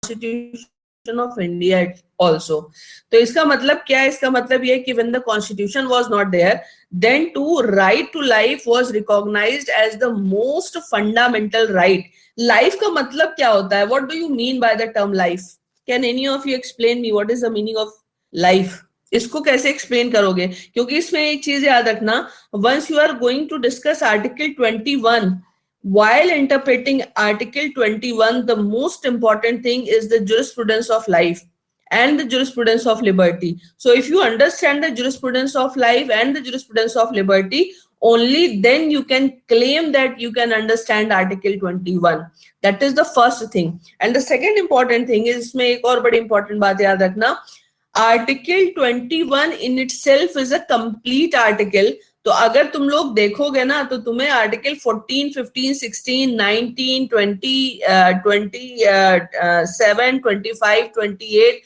Constitution of India also. तो इसका मतलब क्या है? इसका मतलब ये है कि when the constitution was not there, then to right to life was recognized as the most fundamental right. Life का मतलब क्या होता है? What do you mean by the term life? Can any of you explain me what is the meaning of life? इसको कैसे explain करोगे? क्योंकि इसमें एक चीज याद रखना, once you are going to discuss article 21, while interpreting article 21, the most important thing is the jurisprudence of life and the jurisprudence of liberty. So if you understand the jurisprudence of life and the jurisprudence of liberty, only then you can claim that you can understand article 21. That is the first thing. And the second important thing is, इसमें एक और बड़ी important बात याद रखना, article 21 in itself is a complete article. तो अगर तुम लोग देखोगे ना, तो तुम्हें आर्टिकल 14, 15, 16, 19, 20, 27, 25, 28,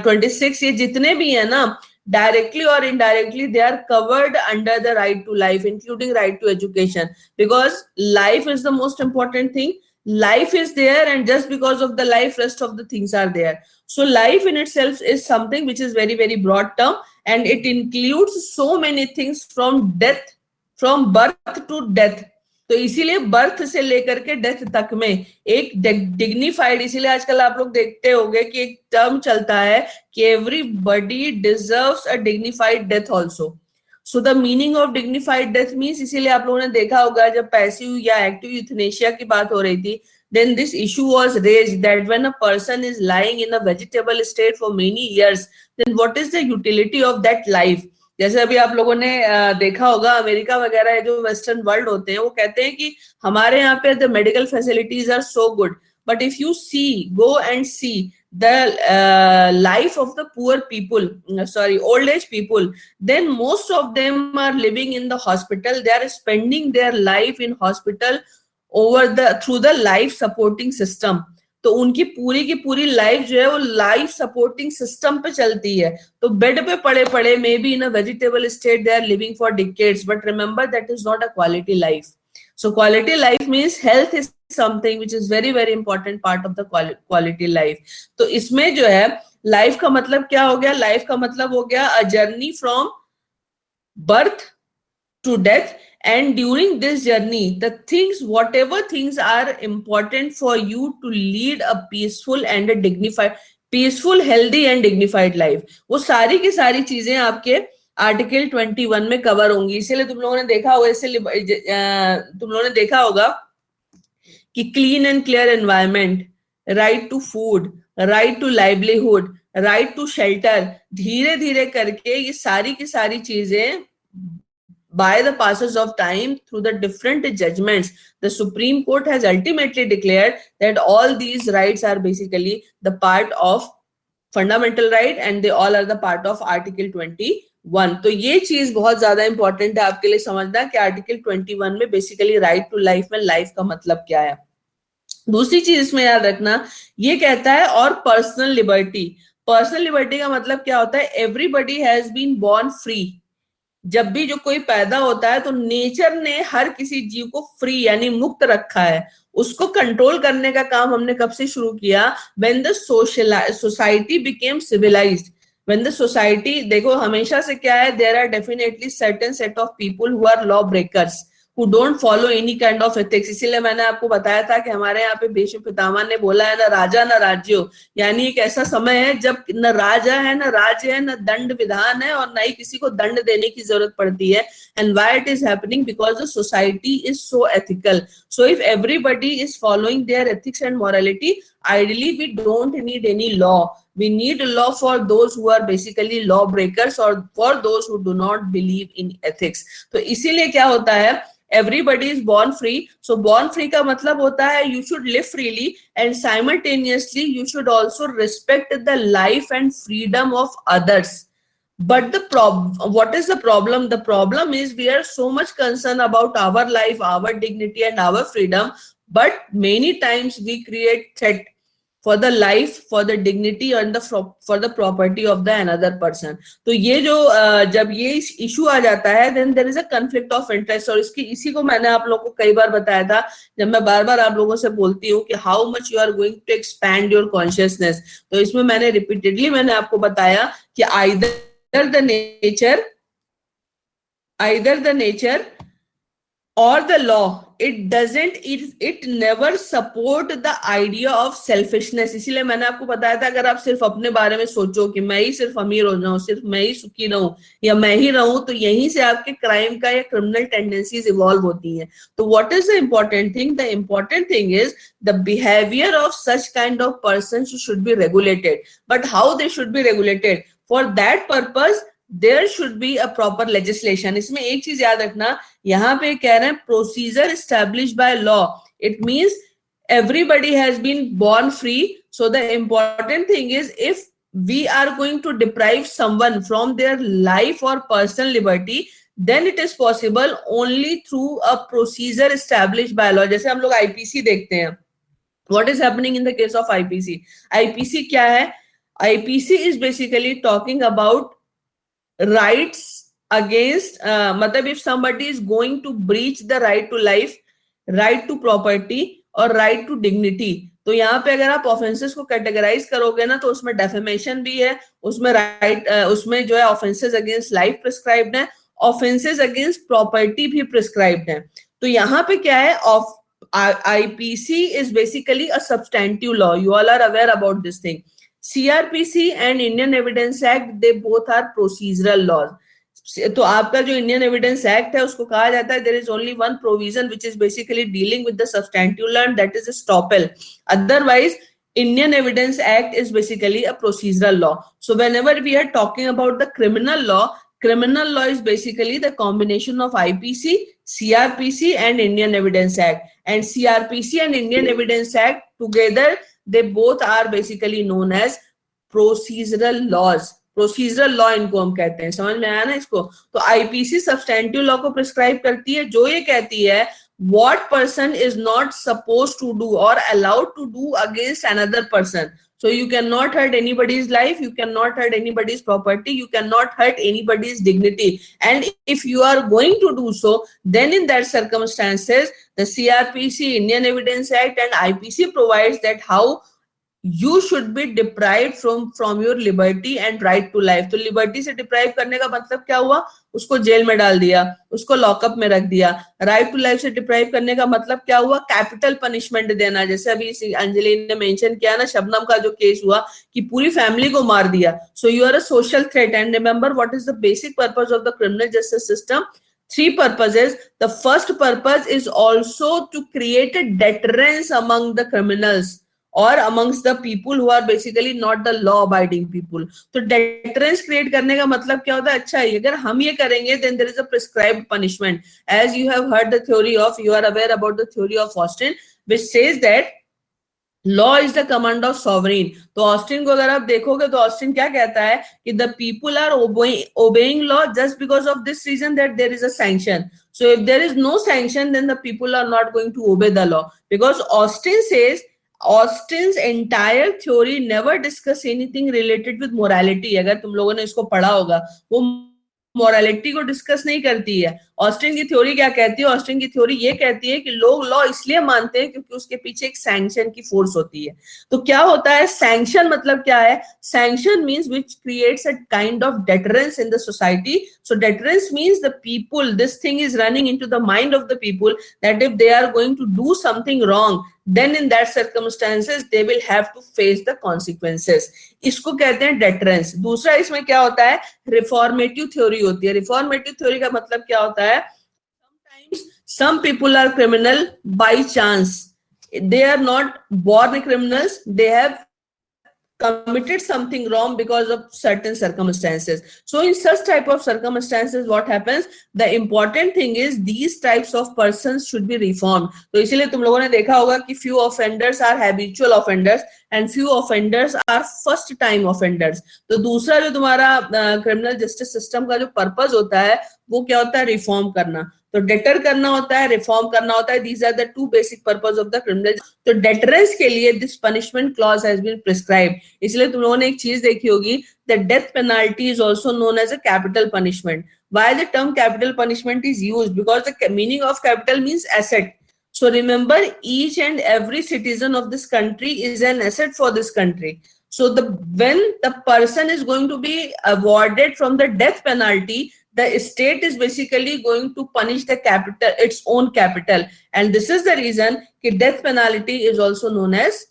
26, ये जितने भी है ना, directly or indirectly they are covered under the right to life, including right to education, because life is the most important thing. Life is there, and just because of the life, rest of the things are there. So life in itself is something which is very, very broad term, and it includes so many things from death, from birth to death. तो इसीलिए birth से लेकर के death तक में एक dignified, इसीलिए आजकल आप लोग देखते होंगे कि एक टर्म चलता है कि everybody deserves a dignified death also. So the meaning of dignified death means, इसीलिए आप लोगों ने देखा होगा जब पैसिव या एक्टिव यूथनेशिया की बात हो रही थी, then this issue was raised that when a person is lying in a vegetable state for many years, then what is the utility of that life? जैसे अभी आप लोगों ने देखा होगा अमेरिका वगैरह जो वेस्टर्न वर्ल्ड होते हैं, वो कहते हैं कि हमारे यहाँ पे the medical facilities are so good, but if you see, go and see the life of the poor people, old age people, then most of them are living in the hospital. They are spending their life in hospital through the life supporting system. तो उनकी पूरी की पूरी life जो है वो life supporting system पे चलती है. तो बेड पे पड़े पड़े may be in a vegetable state they are living for decades, but remember that is not a quality life. So quality life means health is something which is very, very important part of the quality life. तो इसमें जो है life का मतलब क्या हो गया? Life का मतलब हो गया a journey from birth to death, and during this journey the things, whatever things are important for you to lead a peaceful and a dignified, peaceful, healthy and dignified life, वो सारी की सारी चीजें आपके आर्टिकल 21 में cover होंगी. इसीलिए तुम लोगों ने देखा होगा, तुम लोगों ने देखा होगा कि clean and clear environment, right to food, right to livelihood, right to shelter, धीरे धीरे करके ये सारी की सारी चीजें by the passage of time through the different judgments, the Supreme Court has ultimately declared that all these rights are basically the part of fundamental right and they all are the part of Article 21. तो ये चीज बहुत ज्यादा important है आपके लिए समझना कि आर्टिकल 21 में बेसिकली राइट टू लाइफ में लाइफ का मतलब क्या है. दूसरी चीज इसमें याद रखना, ये कहता है और पर्सनल लिबर्टी. पर्सनल लिबर्टी का मतलब क्या होता है? Everybody has been born free. जब भी जो कोई पैदा होता है तो नेचर ने हर किसी जीव को फ्री यानी मुक्त रखा है. उसको कंट्रोल करने का काम हमने कब से शुरू किया? When the society became civilized. When the society, देखो हमेशा से क्या है, there are definitely certain set of people who are law breakers, who don't follow any kind of ethics. इसीलिए मैंने आपको बताया था कि हमारे यहाँ पे भीष्म पितामह ने बोला है, ना राजा ना राज्यो, यानी एक ऐसा समय है जब न राजा है, न राज्य है, न दंड विधान है और न ही किसी को दंड देने की जरूरत पड़ती है. And why it is happening? Because the society is so ethical. So if everybody is following their ethics and morality, ideally we don't need any law. We need a law for those who are basically law breakers or for those who do not believe in ethics. तो इसीलिए क्या होता है? Everybody is born free. So born free का मतलब होता है you should live freely and simultaneously you should also respect the life and freedom of others. But what is the problem? The problem is we are so much concerned about our life, our dignity and our freedom, but many times we create threat. for the life, for the dignity and for the property of the another person. तो ये जो जब ये issue आ जाता है then there is a conflict of interest, और इसी को मैंने आप लोगों को कई बार बताया था जब मैं बार बार आप लोगों से बोलती हूँ कि how much you are going to expand your consciousness. तो इसमें मैंने repeatedly मैंने आपको बताया कि either the nature or the law, it never support the idea of selfishness. इसीलिए मैंने आपको बताया था अगर आप सिर्फ अपने बारे में सोचो कि मैं ही सिर्फ अमीर हो जाऊं, सिर्फ मैं ही सुखी रहूं या मैं ही रहूं, तो यहीं से आपके क्राइम का या क्रिमिनल टेंडेंसीज इवॉल्व होती हैं. तो what is the important thing? The important thing is the behavior of such kind of persons should be regulated. But how they should be regulated? For that purpose there should be a proper legislation. इसमें एक चीज याद रखना, यहाँ पे कह रहे हैं procedure established by law. It means everybody has been born free. So the important thing is, if we are going to deprive someone from their life or personal liberty, then it is possible only through a procedure established by law. जैसे हम लोग IPC देखते हैं. What is happening in the case of IPC? IPC क्या है? IPC is basically talking about rights against मतलब if somebody is going to breach the right to life, right to property और right to dignity, तो यहाँ पे अगर आप offences को कैटेगराइज करोगे ना तो उसमें डेफेमेशन भी है, उसमें उसमें जो है ऑफेंसेस अगेंस्ट लाइफ प्रिस्क्राइब्ड है, ऑफेंसेस अगेंस्ट प्रॉपर्टी भी प्रिस्क्राइब्ड है. तो यहाँ पे क्या है, IPC is basically a substantive law. You all are aware about this thing. CRPC and Indian Evidence Act, they both are procedural laws. तो आपका जो इंडियन एविडेंस एक्ट है उसको कहा जाता है there is only one provision which is basically dealing with the substantive law, and that is estoppel. Otherwise Indian Evidence Act is basically a procedural law. So whenever we are talking about the criminal law is basically the combination of IPC, CRPC and Indian Evidence Act. And CRPC and Indian Evidence Act together, they both are basically known as procedural laws. Procedural law इनको हम कहते हैं. समझ में आया ना इसको? तो आईपीसी सब्सटेंटिव लॉ को प्रिस्क्राइब करती है, जो ये कहती है what person is not supposed to do or allowed to do against another person. So you cannot hurt anybody's life, you cannot hurt anybody's property, you cannot hurt anybody's dignity. And if you are going to do so, then in that circumstances, the CRPC, Indian Evidence Act and IPC provides that how you should be deprived from your liberty and right to life. तो liberty से deprive करने का मतलब क्या हुआ? उसको jail में डाल दिया, उसको लॉकअप में रख दिया. राइट टू लाइफ से डिप्राइव करने का मतलब क्या हुआ? कैपिटल पनिशमेंट देना. जैसे अभी अंजलि ने मेंशन किया ना, शबनम का जो केस हुआ कि पूरी फैमिली को मार दिया. So you are a social threat. And remember what is the basic purpose of the criminal justice system? Three purposes. The first purpose is also to create a deterrence among the criminals और amongst the people who are basically not the law abiding people. तो deterrence create करने का मतलब क्या होता है? अच्छा है, अगर हम ये करेंगे then there is a prescribed punishment. As you have heard the theory of, you are aware about the theory of Austin, which says that law is the command of sovereign. तो ऑस्टिन को अगर आप देखोगे तो Austin क्या कहता है कि the people are obeying law just because of this reason that there is a sanction. So if there is no sanction, then the people are not going to obey the law. Because Austin's entire theory never discuss anything related with morality. अगर तुम लोगों ने इसको पढ़ा होगा, वो morality को discuss नहीं करती है. ऑस्टिन की थ्योरी क्या कहती है? ऑस्टिन की थ्योरी ये कहती है कि लोग लॉ इसलिए मानते हैं क्योंकि उसके पीछे एक सैंक्शन की फोर्स होती है. तो क्या होता है सैंक्शन? मतलब क्या है? Sanction means which creates a kind of deterrence in the society. So deterrence means the people, this thing is running into the mind of the people that if they are going to do something wrong, then in that circumstances they will have to face the consequences. इसको कहते हैं deterrence. दूसरा इसमें क्या होता है? Reformative theory होती है. रिफॉर्मेटिव थ्योरी का मतलब क्या होता है? Sometimes some people are criminal by chance. They are not born criminals. They have committed something wrong because of certain circumstances. So in such type of circumstances, what happens? The important thing is these types of persons should be reformed. तो इसीलिए तुम लोगों ने देखा होगा कि few offenders are habitual offenders and few offenders are first time offenders. तो दूसरा जो तुम्हारा criminal justice system का जो purpose होता है वो क्या होता है, रिफॉर्म करना। तो डेटर करना होता है, रिफॉर्म करना होता है। These are the two basic purpose of the criminal. तो डेटरेंस के लिए this punishment clause has been prescribed. इसलिए तुम लोगों ने एक चीज देखी होगी, the death penalty is also known as a capital punishment. Why the term capital punishment is used? Because the meaning of capital means asset. So remember, each and every citizen of this country is an asset for this country. So when the person is going to be awarded from the death penalty, the state is basically going to punish the capital, its own capital, and this is the reason that death penalty is also known as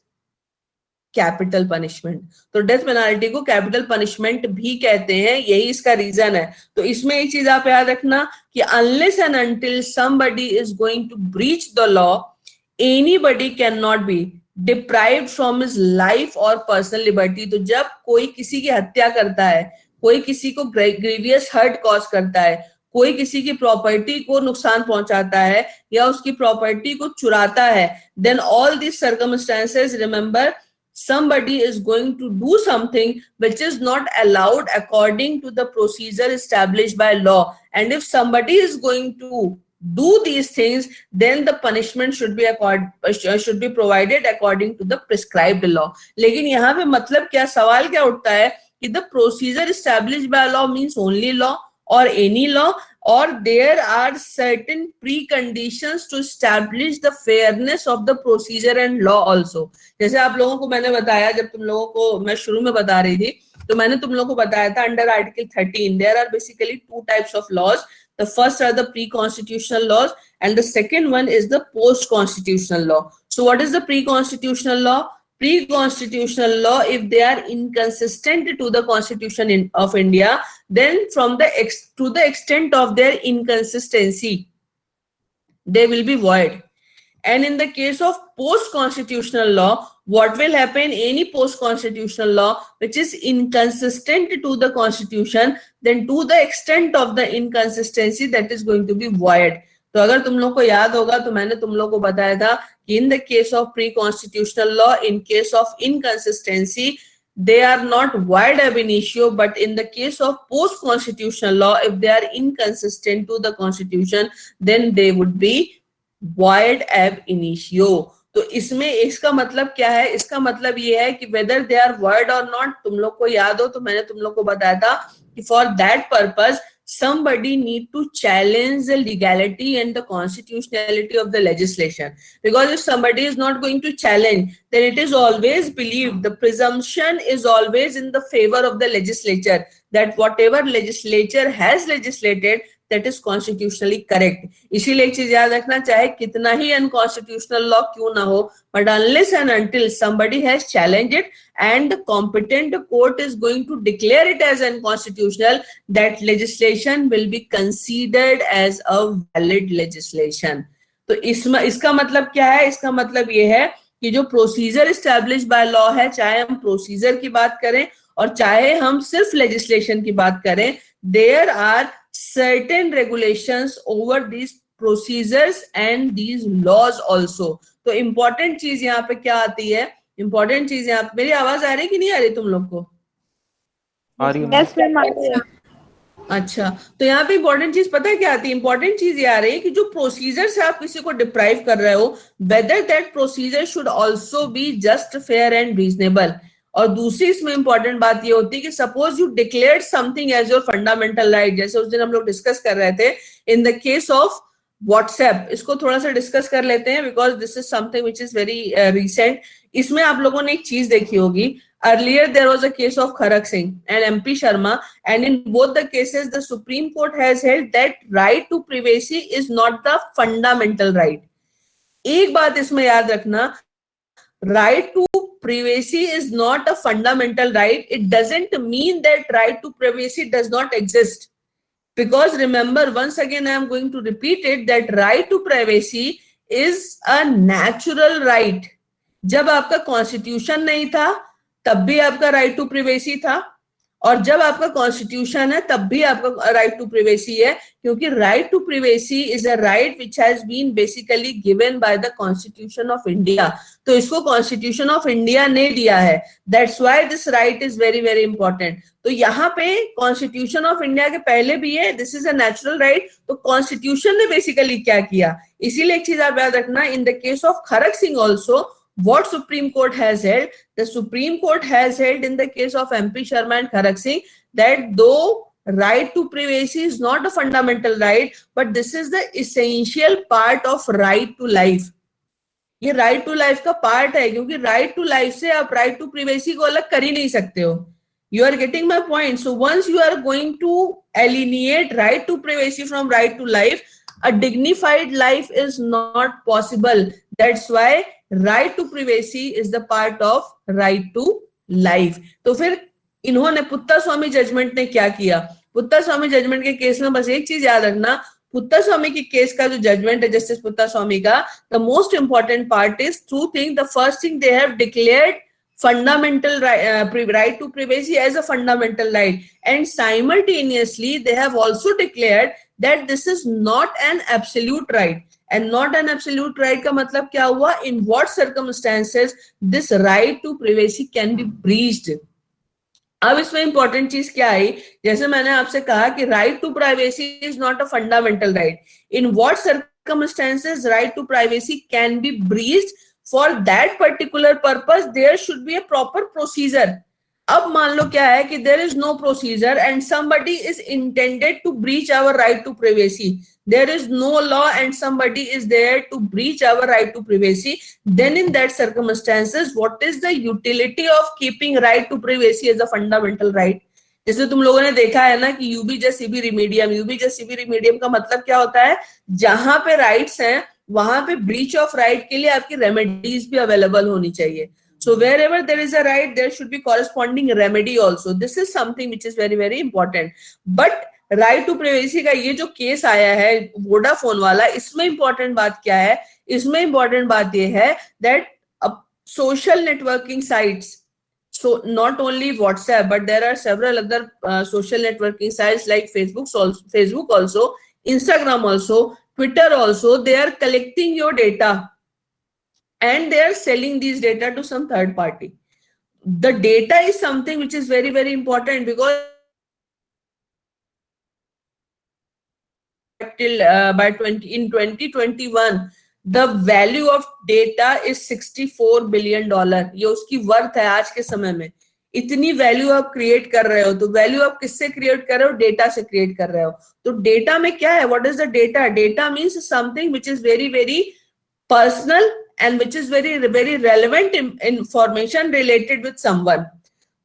capital punishment. तो death penalty को capital punishment भी कहते हैं, यही इसका reason है। तो इसमें एक चीज आप याद रखना कि unless and until somebody is going to breach the law, anybody can not be deprived from his life और पर्सनल लिबर्टी। तो जब कोई किसी की हत्या करता है, कोई किसी को ग्रीवियस हर्ट कॉज करता है, कोई किसी की प्रॉपर्टी को नुकसान पहुंचाता है या उसकी प्रॉपर्टी को चुराता है, then all this circumstances, remember, somebody is going to do something which is not allowed according to the procedure established by law, and if somebody is going to do these things, then the punishment should be provided according to the prescribed law. लेकिन यहाँ पे मतलब क्या, सवाल क्या उठता है कि the procedure established by law means only law or any law, or there are certain preconditions to establish the fairness of the procedure and law also. जैसे आप लोगों को मैंने बताया, जब तुम लोगों को मैं शुरू में बता रही थी, तो मैंने तुम लोगों को बताया था under article 13 there are basically two types of laws. The first are the pre-constitutional laws and the second one is the post-constitutional law. So what is the pre-constitutional law? Pre-constitutional law, if they are inconsistent to the Constitution of India, then to the extent of their inconsistency, they will be void. And in the case of post-constitutional law, what will happen? Any post-constitutional law which is inconsistent to the Constitution, then to the extent of the inconsistency, that is going to be void. तो अगर तुम लोग को याद होगा तो मैंने तुम लोग को बताया था कि in the case of pre-constitutional law, in case of inconsistency, they are not void ab initio, but in the case of post-constitutional law, if they are inconsistent to the Constitution, then they would be void ab initio. तो इसमें इसका मतलब क्या है? इसका मतलब ये है कि whether they are void or not, तुम लोग को याद हो तो मैंने तुम लोग को बताया था कि for that purpose somebody need to challenge the legality and the constitutionality of the legislation, because if somebody is not going to challenge, then it is always believed, the presumption is always in the favor of the legislature, that whatever legislature has legislated, that is constitutionally correct. इसीलिए एक चीज याद रखना, चाहे कितना ही unconstitutional law क्यों ना हो, but unless and until somebody has challenged it and the competent court is going to declare it as unconstitutional, that legislation will be considered as a valid legislation. तो इसका मतलब क्या है? इसका मतलब ये है कि जो प्रोसीजर एस्टैब्लिश बाय लॉ है, चाहे हम प्रोसीजर की बात करें और चाहे हम सिर्फ लेजिस्लेशन की बात करें, there are certain regulations over these procedures and these laws also. तो important चीज यहाँ पे क्या आती है? important चीज यहाँ पे, मेरी आवाज आ रही कि नहीं आ रही तुम लोग को? आ रही है। अच्छा, तो यहाँ पे इंपॉर्टेंट चीज पता है क्या आती है? इंपॉर्टेंट चीज ये आ रही है कि जो प्रोसीजर से आप किसी को डिप्राइव कर रहे हो, whether that procedure should also be just, fair and reasonable. और दूसरी इसमें इंपॉर्टेंट बात ये होती है कि suppose you declare something as your fundamental right, जैसे उस दिन हम लोग डिस्कस कर रहे थे in the case of WhatsApp. इसको थोड़ा सा डिस्कस कर लेते हैं because this is something which is very recent. इसमें आप लोगों ने एक चीज देखी होगी, earlier there was a case of Kharak Singh and MP Sharma, and in both the cases the Supreme Court has held that right to privacy is not the fundamental right. एक बात इसमें याद रखना, right to privacy is not a fundamental right. It doesn't mean that right to privacy does not exist, because remember, once again I am going to repeat it, that right to privacy is a natural right. जब आपका constitution नहीं था तब भी आपका right to privacy था, और जब आपका कॉन्स्टिट्यूशन है तब भी आपका राइट टू प्रिवेसी है, क्योंकि right to privacy is a right which has been basically given by the constitution of India. तो इसको कॉन्स्टिट्यूशन ऑफ इंडिया ने दिया है, that's why this right is very very important. तो यहाँ पे कॉन्स्टिट्यूशन ऑफ इंडिया के पहले भी है, this is a natural right. तो कॉन्स्टिट्यूशन ने बेसिकली क्या किया, इसीलिए एक चीज आप याद रखना, इन the case of Kharak Singh also what Supreme Court has held, the Supreme Court has held in the case of MP Sharma and Kharak Singh that though right to privacy is not a fundamental right, but this is the essential part of right to life. ये right to life का part है, क्योंकि right to life से आप right to privacy को अलग कर ही नहीं सकते हो। You are getting my point? So once you are going to alienate right to privacy from right to life, a dignified life is not possible. That's why right to privacy is the part of right to life. तो फिर इन्होंने पुत्ता स्वामी judgement ने क्या किया, पुत्ता स्वामी judgement के case में बस एक चीज याद रखना, पुत्ता स्वामी की केस का जो जजमेंट है जस्टिस पुत्ता स्वामी का, the most important part is two thing. The first thing, they have declared fundamental right to privacy as a fundamental right, and simultaneously they have also declared that this is not an absolute right. And not an absolute right का मतलब क्या हुआ, in what circumstances this right to privacy can be breached. अब इसमें important चीज क्या आई, जैसे मैंने आपसे कहा कि right to privacy is not a fundamental right, in what circumstances right to privacy can be breached, for that particular purpose there should be a proper procedure. अब मान लो क्या है कि there is no procedure and somebody is intended to breach our right to privacy, there is no law and somebody is there to breach our right to privacy, then in that circumstances what is the utility of keeping right to privacy as a fundamental right? जैसे तुम लोगों ने देखा है ना कि यूबी जस्ट सीबी रिमीडियम, यूबी जस्ट सीबी रिमीडियम का मतलब क्या होता है, जहां पे राइट्स हैं वहां पे ब्रीच ऑफ राइट के लिए आपकी रेमेडीज भी अवेलेबल होनी चाहिए। So wherever there is a right there should be corresponding remedy also, this is something which is very very important. But right to privacy का ये जो केस आया है वोडाफोन वाला, इसमें इंपॉर्टेंट बात क्या है, इसमें इंपॉर्टेंट बात ये है that social networking sites, so not only WhatsApp but there are several other social networking sites like Facebook also, Instagram also, Twitter also, they are collecting your data and they are selling these data to some third party. The data is something which is very very important because till in 2021 the value of data is $64 billion. ये उसकी worth है आज के समय में। इतनी value आप create कर रहे हो, तो वैल्यू आप किससे क्रिएट कर रहे हो, डेटा से क्रिएट कर रहे हो। तो डेटा में क्या है, what is the data, data means something which is very very personal and which is very very relevant information related with someone.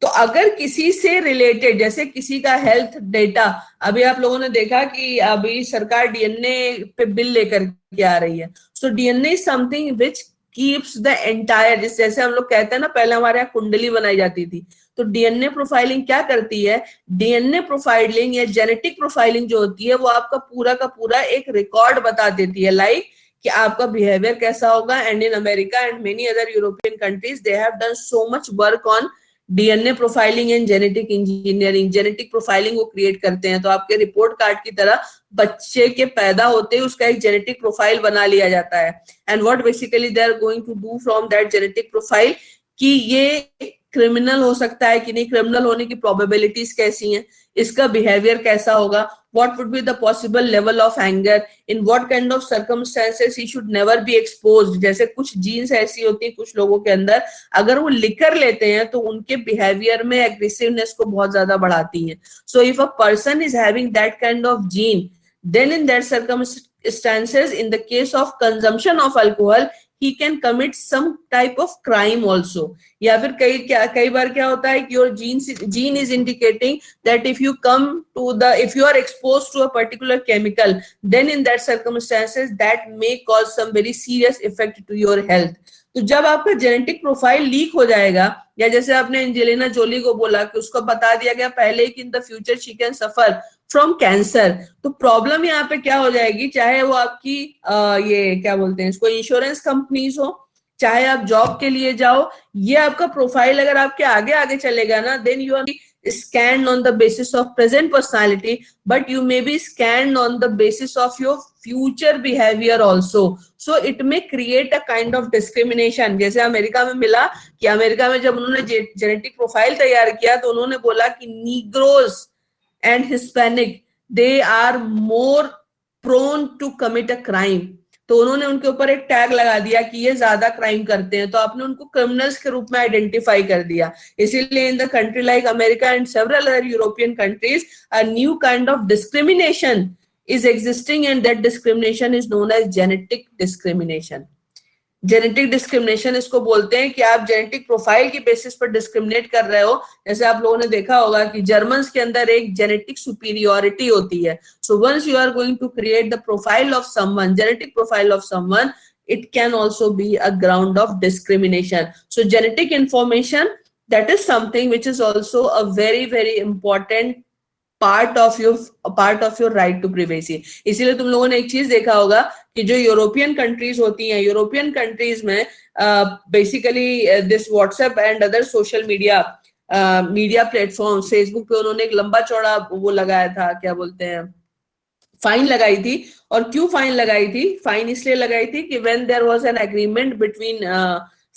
तो अगर किसी से रिलेटेड, जैसे किसी का हेल्थ डेटा, अभी आप लोगों ने देखा कि अभी सरकार डीएनए पे बिल लेकर के आ रही है, so DNA is something which keeps the entire, जैसे हम लोग कहते हैं ना पहले हमारे यहाँ कुंडली बनाई जाती थी, तो डीएनए प्रोफाइलिंग क्या करती है, डीएनए प्रोफाइलिंग या जेनेटिक प्रोफाइलिंग जो होती है वो आपका पूरा का पूरा एक रिकॉर्ड बता देती है, लाइक कि आपका बिहेवियर कैसा होगा। And in America and many other European countries they have done so much work on DNA profiling and genetic engineering, genetic profiling वो क्रिएट करते हैं। तो आपके रिपोर्ट कार्ड की तरह बच्चे के पैदा होते ही उसका एक जेनेटिक प्रोफाइल बना लिया जाता है। And what basically they are going to do from that genetic profile, कि ये क्रिमिनल हो सकता है कि नहीं, क्रिमिनल होने की प्रोबेबिलिटीज कैसी हैं, इसका बिहेवियर कैसा होगा, what would be the possible level of anger, in what kind of circumstances he should never be exposed। जैसे कुछ जीन्स ऐसी होती है कुछ लोगों के अंदर, अगर वो लिकर लेते हैं तो उनके बिहेवियर में एग्रेसिवनेस को बहुत ज्यादा बढ़ाती है। So if a person is having that kind of gene, then in that circumstances, in the case of consumption of alcohol, he can commit some type of crime also। या फिर कई बार क्या होता है कि your gene is indicating that if you are exposed to a particular chemical, then in that circumstances that may cause some very serious effect to your health। तो जब आपका जेनेटिक प्रोफाइल लीक हो जाएगा, या जैसे आपने एंजेलिना जोली को बोला कि उसको बता दिया गया पहले कि in the future she can suffer from cancer, तो प्रॉब्लम यहाँ पे क्या हो जाएगी, चाहे वो आपकी ये क्या बोलते हैं इसको, इंश्योरेंस कंपनीज हो, चाहे आप जॉब के लिए जाओ, ये आपका प्रोफाइल अगर आपके आगे आगे चलेगा ना, then you are scanned on the basis of present personality, but you may be scanned on the basis of your future behavior also. So it may create a kind of discrimination. जैसे America में मिला कि America में जब उन्होंने genetic profile तैयार किया तो उन्होंने बोला कि Negroes and Hispanic they are more prone to commit a crime. तो उन्होंने उनके ऊपर एक टैग लगा दिया कि ये ज्यादा क्राइम करते हैं, तो आपने उनको क्रिमिनल्स के रूप में आइडेंटिफाई कर दिया. इसीलिए in the country like America and several other European countries a new kind of discrimination is existing, and that discrimination is known as genetic discrimination. Genetic discrimination इसको बोलते हैं कि आप जेनेटिक प्रोफाइल की बेसिस पर डिस्क्रिमिनेट कर रहे हो. जैसे आप लोगों ने देखा होगा कि जर्मन्स के अंदर एक जेनेटिक सुपीरियोरिटी होती है. So once you are going to create the profile of someone, genetic profile of someone, it can also be a ground of discrimination. So genetic information, that is something which is also a very very important part of your right to privacy. इसीलिए तुम लोगों ने एक चीज देखा होगा कि जो यूरोपियन कंट्रीज होती हैं, यूरोपियन कंट्रीज में basically this WhatsApp and other social media platform, Facebook पे उन्होंने एक लंबा चौड़ा वो लगाया था, क्या बोलते हैं, फाइन लगाई थी. और क्यों फाइन लगाई थी? फाइन इसलिए लगाई थी कि when there was an agreement between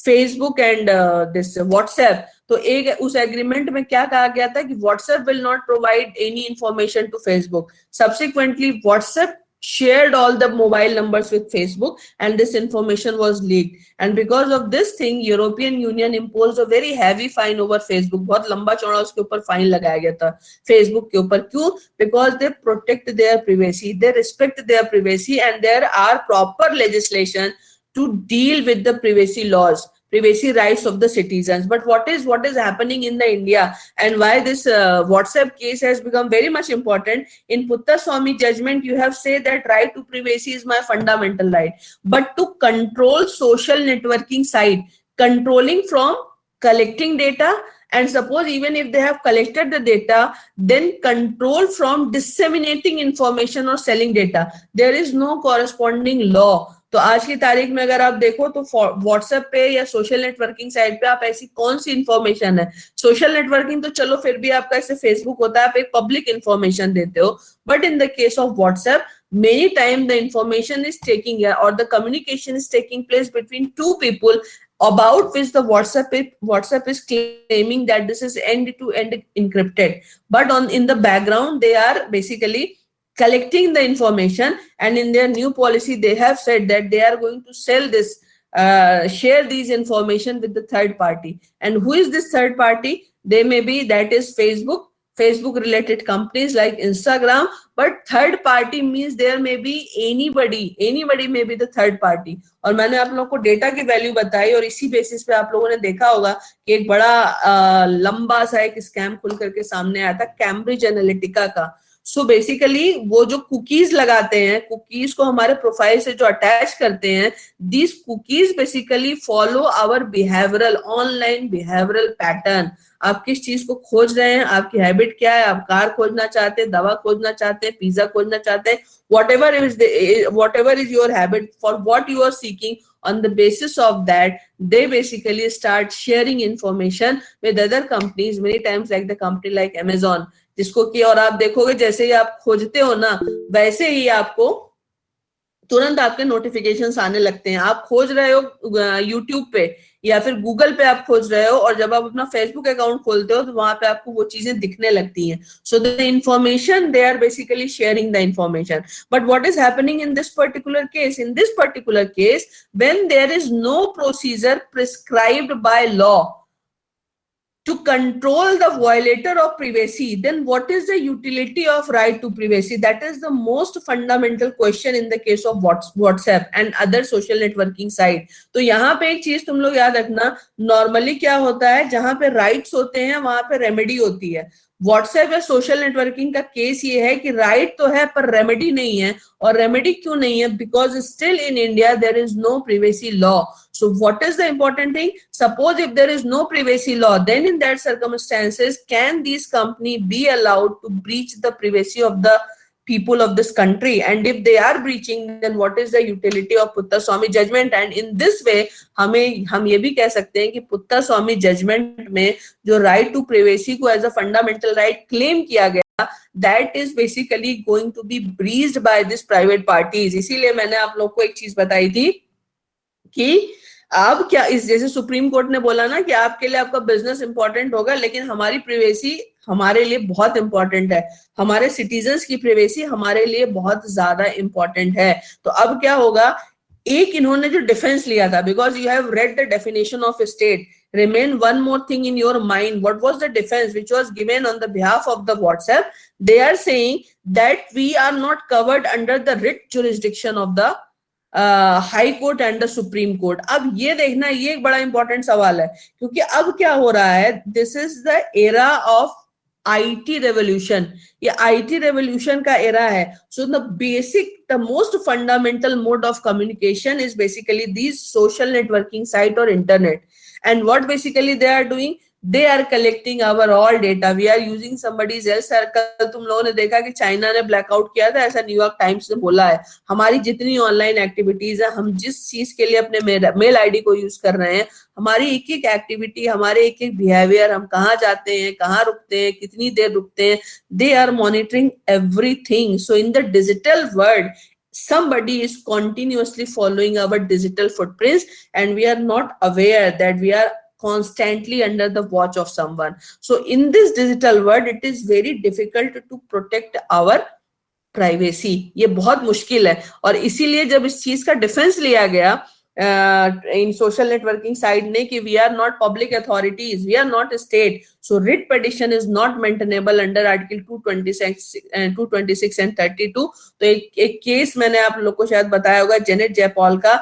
Facebook and this WhatsApp, तो एक उस एग्रीमेंट में क्या कहा गया था कि WhatsApp will not provide any information to Facebook. Subsequently WhatsApp shared all the mobile numbers with Facebook, and this information was leaked, and because of this thing European Union imposed a very heavy fine over Facebook. बहुत लंबा चौड़ा उसके ऊपर fine लगाया गया था Facebook के ऊपर. क्यों? Because they protect their privacy, they respect their privacy, and there are proper legislation to deal with the privacy laws, privacy rights of the citizens. But what is happening in the India, and why this WhatsApp case has become very much important? In Puttaswamy judgment, you have said that right to privacy is my fundamental right, but to control social networking site, controlling from collecting data, and suppose even if they have collected the data, then control from disseminating information or selling data, there is no corresponding law. तो आज की तारीख में अगर आप देखो तो WhatsApp पे या सोशल नेटवर्किंग साइट पे आप ऐसी कौन सी इंफॉर्मेशन है, सोशल नेटवर्किंग तो चलो फिर भी आपका ऐसे फेसबुक होता है, आप एक पब्लिक इंफॉर्मेशन देते हो, but in the case of WhatsApp many times the information is taking or the communication is taking place between two people about which the WhatsApp is claiming that this is end-to-end encrypted, but in the background they are basically collecting the information, and in their new policy they have said that they are going to sell this, share these information with the third party. And who is this third party? They may be, that is Facebook related companies like Instagram, but third party means there may be anybody may be the third party. और मैंने आप लोगों को data की value बताई, और इसी basis पे आप लोगों ने देखा होगा कि एक बड़ा लंबा सा एक स्कैम खुल करके सामने आया था कैम्ब्रिज एनालिटिका का. सो बेसिकली वो जो कुकीज लगाते हैं, कुकीज को हमारे प्रोफाइल से जो अटैच करते हैं, this cookies basically follow our behavioural, online behavioural pattern. आप किस चीज को खोज रहे हैं, आपकी हैबिट क्या है, आप कार खोजना चाहते हैं, दवा खोजना चाहते हैं, पिज्जा खोजना चाहते हैं, whatever is your habit, for what you are seeking, on the basis of that they basically start sharing information with other companies, many times like the company like Amazon, जिसको कि, और आप देखोगे जैसे ही आप खोजते हो ना, वैसे ही आपको तुरंत आपके नोटिफिकेशंस आने लगते हैं. आप खोज रहे हो यूट्यूब पे या फिर गूगल पे आप खोज रहे हो, और जब आप अपना फेसबुक अकाउंट खोलते हो तो वहां पे आपको वो चीजें दिखने लगती हैं. So the information, they are basically sharing the information. But what is happening in this particular case? In this particular case, when there is no procedure prescribed by law to control the violator of privacy, then what is the utility of right to privacy? That is the most fundamental question in the case of WhatsApp and other social networking site. तो यहाँ पे एक चीज तुम लोग याद रखना, normally क्या होता है, जहां पे राइट्स होते हैं वहां पे रेमेडी होती है. व्हाट्सएप या सोशल नेटवर्किंग का केस ये है कि राइट तो है पर रेमेडी नहीं है. और रेमेडी क्यों नहीं है? Because still in India there is no privacy law. So what is the important thing? Suppose if there is no privacy law, then in that circumstances, can these company be allowed to breach the privacy of the people of this country, and if they are breaching, then what is the utility of Puttaswamy judgment? And in this way हम ये भी कह सकते हैं कि Puttaswamy judgment में जो right to privacy को as a fundamental right claim किया गया, that is basically going to be breached by this private parties. इसीलिए मैंने आप लोग को एक चीज बताई थी कि अब क्या, इस जैसे सुप्रीम कोर्ट ने बोला ना कि आपके लिए आपका बिजनेस इंपॉर्टेंट होगा, लेकिन हमारी प्राइवेसी हमारे लिए बहुत इंपॉर्टेंट है, हमारे सिटीजन्स की प्राइवेसी हमारे लिए बहुत ज्यादा इंपॉर्टेंट है। तो अब क्या होगा, एक इन्होंने जो डिफेंस लिया था, because you have read the definition of state, remain one more thing in your mind. What was the defense which was given on the behalf of the WhatsApp? They are saying that we are not covered under the writ jurisdiction of the high court and the supreme court. अब ये देखना, ये एक बड़ा important सवाल है, क्योंकि अब क्या हो रहा है, this is the era of IT revolution, ये आईटी रेवोल्यूशन का एरा है। So the basic, the most fundamental mode of communication is basically this social networking site और internet. And what basically they are doing, they are collecting our all data, we are using somebody's else। कल तुम लोगों ने देखा कि China ने blackout किया था, ऐसा न्यूयॉर्क टाइम्स ने बोला है। हमारी जितनी ऑनलाइन एक्टिविटीज है, हम जिस चीज के लिए अपने मेल आईडी को यूज कर रहे हैं, हमारी एक एक एक्टिविटी, हमारे एक एक बिहेवियर, हम कहाँ जाते हैं, कहाँ रुकते हैं, कितनी देर रुकते हैं, they are monitoring everything. So in the digital world somebody is continuously following our digital footprints, and we are not aware that we are constantly under the watch of someone. So in this digital world it is very difficult to protect our privacy, ये बहुत मुश्किल है। और इसीलिए जब इस चीज का डिफेंस लिया गया इन सोशल नेटवर्किंग साइट ने कि we are not public authorities, we are not state, so writ petition is not maintainable under article 226 and 32। तो एक केस मैंने आप लोग को शायद बताया होगा, जेनेट जयपॉल का,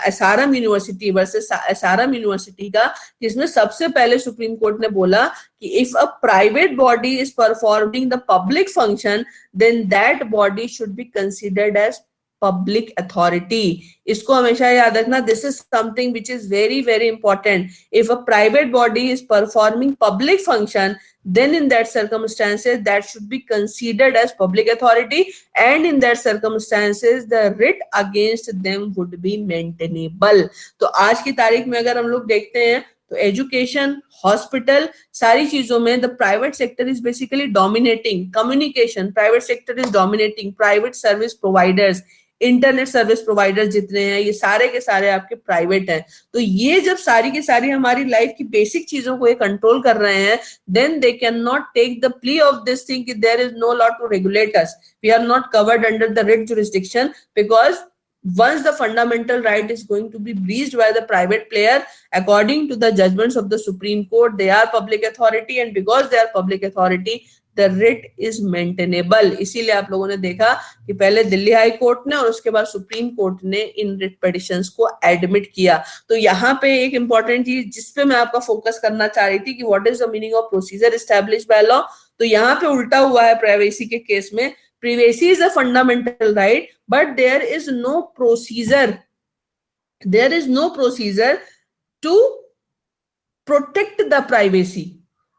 SRM university versus SRM university का, जिसमें सबसे पहले सुप्रीम कोर्ट ने बोला कि if a private body is performing the public function, then that body should be considered as public authority. इसको हमेशा याद रखना, this is something which is very very important. If a private body is performing public function, then in that circumstances that should be considered as public authority, and in that circumstances the writ against them would be maintainable। तो आज की तारीख में अगर हम लोग देखते हैं तो एजुकेशन, हॉस्पिटल, सारी चीजों में the private sector is basically dominating. Communication, private sector is dominating. Private service providers, internet service providers जितने हैं, ये सारे के सारे आपके प्राइवेट हैं। तो ये जब सारी की सारी हमारी लाइफ की बेसिक चीजों को ये कंट्रोल कर रहे हैं, then they can not take the plea of this thing कि there is no law to regulate us, we are not covered under the writ jurisdiction, because once the fundamental right is going to be breached by the private player, according to the judgments of the Supreme Court, they are public authority, and because they are public authority, the writ is maintainable। इसीलिए आप लोगों ने देखा कि पहले Delhi high court ने और उसके बाद सुप्रीम कोर्ट ने इन रिट पिटिशंस को एडमिट किया। तो यहाँ पे एक इंपॉर्टेंट चीज जिसपे मैं आपका फोकस करना चाह रही थी कि what is the meaning of procedure established by law. तो यहाँ पे उल्टा हुआ है प्राइवेसी के केस में। Privacy is a fundamental right, but there is no procedure. There is no procedure to protect the privacy.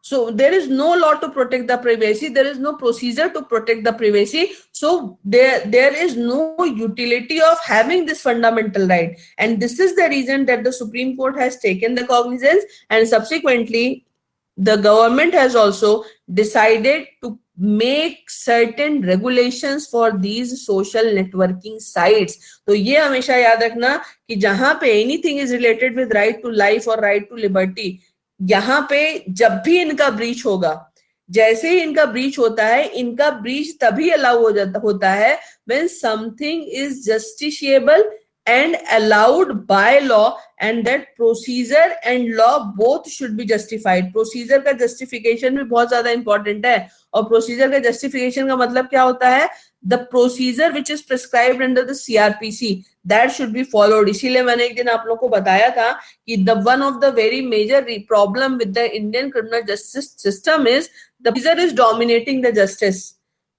So there is no law to protect the privacy. There is no procedure to protect the privacy. So there is no utility of having this fundamental right. And this is the reason that the Supreme Court has taken the cognizance, and subsequently the government has also decided to make certain regulations for these social networking sites। तो ये हमेशा याद रखना कि जहां पे anything is related with right to life और right to liberty, यहाँ पे जब भी इनका ब्रीच होगा, जैसे ही इनका ब्रीच होता है, इनका ब्रीच तभी अलाउ होता है when something is justiciable and allowed by law, and that procedure and law both should be justified। Procedure का जस्टिफिकेशन भी बहुत ज्यादा इंपॉर्टेंट है, और प्रोसीजर का जस्टिफिकेशन का मतलब क्या होता है, the procedure which is prescribed under the CrPC, that should be followed. इसीलिए मैंने एक दिन आप लोग को बताया था कि the one of the very major problem with the Indian criminal justice system is the procedure is dominating the justice.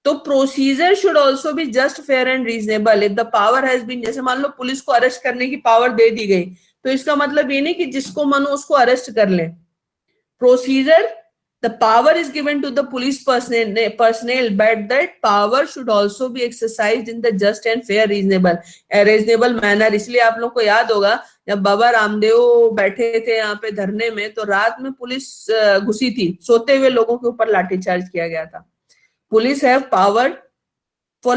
तो procedure should also be just, fair and reasonable. If the power has been, जैसे मान लो police को arrest करने की power दे दी गई, तो इसका मतलब ये नहीं कि जिसको मनो उसको अरेस्ट कर ले। Procedure The power is given to the police personnel, but that power should also be exercised in the just and fair, reasonable manner. इसलिए आप लोग को याद होगा जब बाबा रामदेव बैठे थे यहाँ पे धरने में, तो रात में पुलिस घुसी थी, सोते हुए लोगों के ऊपर लाठीचार्ज किया गया था. Police have power for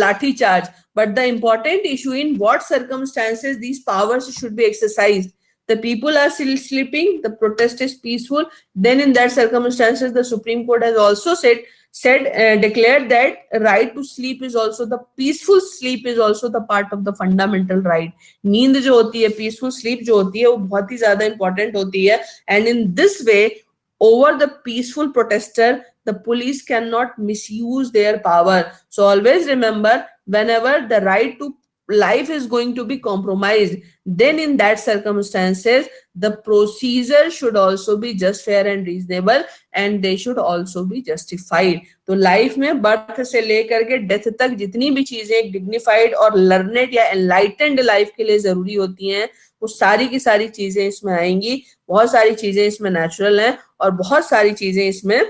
lathi charge, but the important issue in what circumstances these powers should be exercised. The people are still sleeping, the protest is peaceful, then in that circumstances the Supreme Court has also declared that right to sleep is also, the peaceful sleep is also the part of the fundamental right. नींद जो होती है, peaceful sleep जो होती है, वो बहुत ही ज्यादा important होती है. And in this way, over the peaceful protester, the police cannot misuse their power. So always remember, whenever the right to life is going to be compromised, then in that circumstances, the procedure should also be just, fair and reasonable, and they should also be justified. तो life में birth से लेकर के death तक जितनी भी चीजें एक डिग्निफाइड और लर्नेड या एनलाइटेंड लाइफ के लिए जरूरी होती हैं, वो सारी की सारी चीजें इसमें आएंगी. बहुत सारी चीजें इसमें नेचुरल हैं और बहुत सारी चीजें इसमें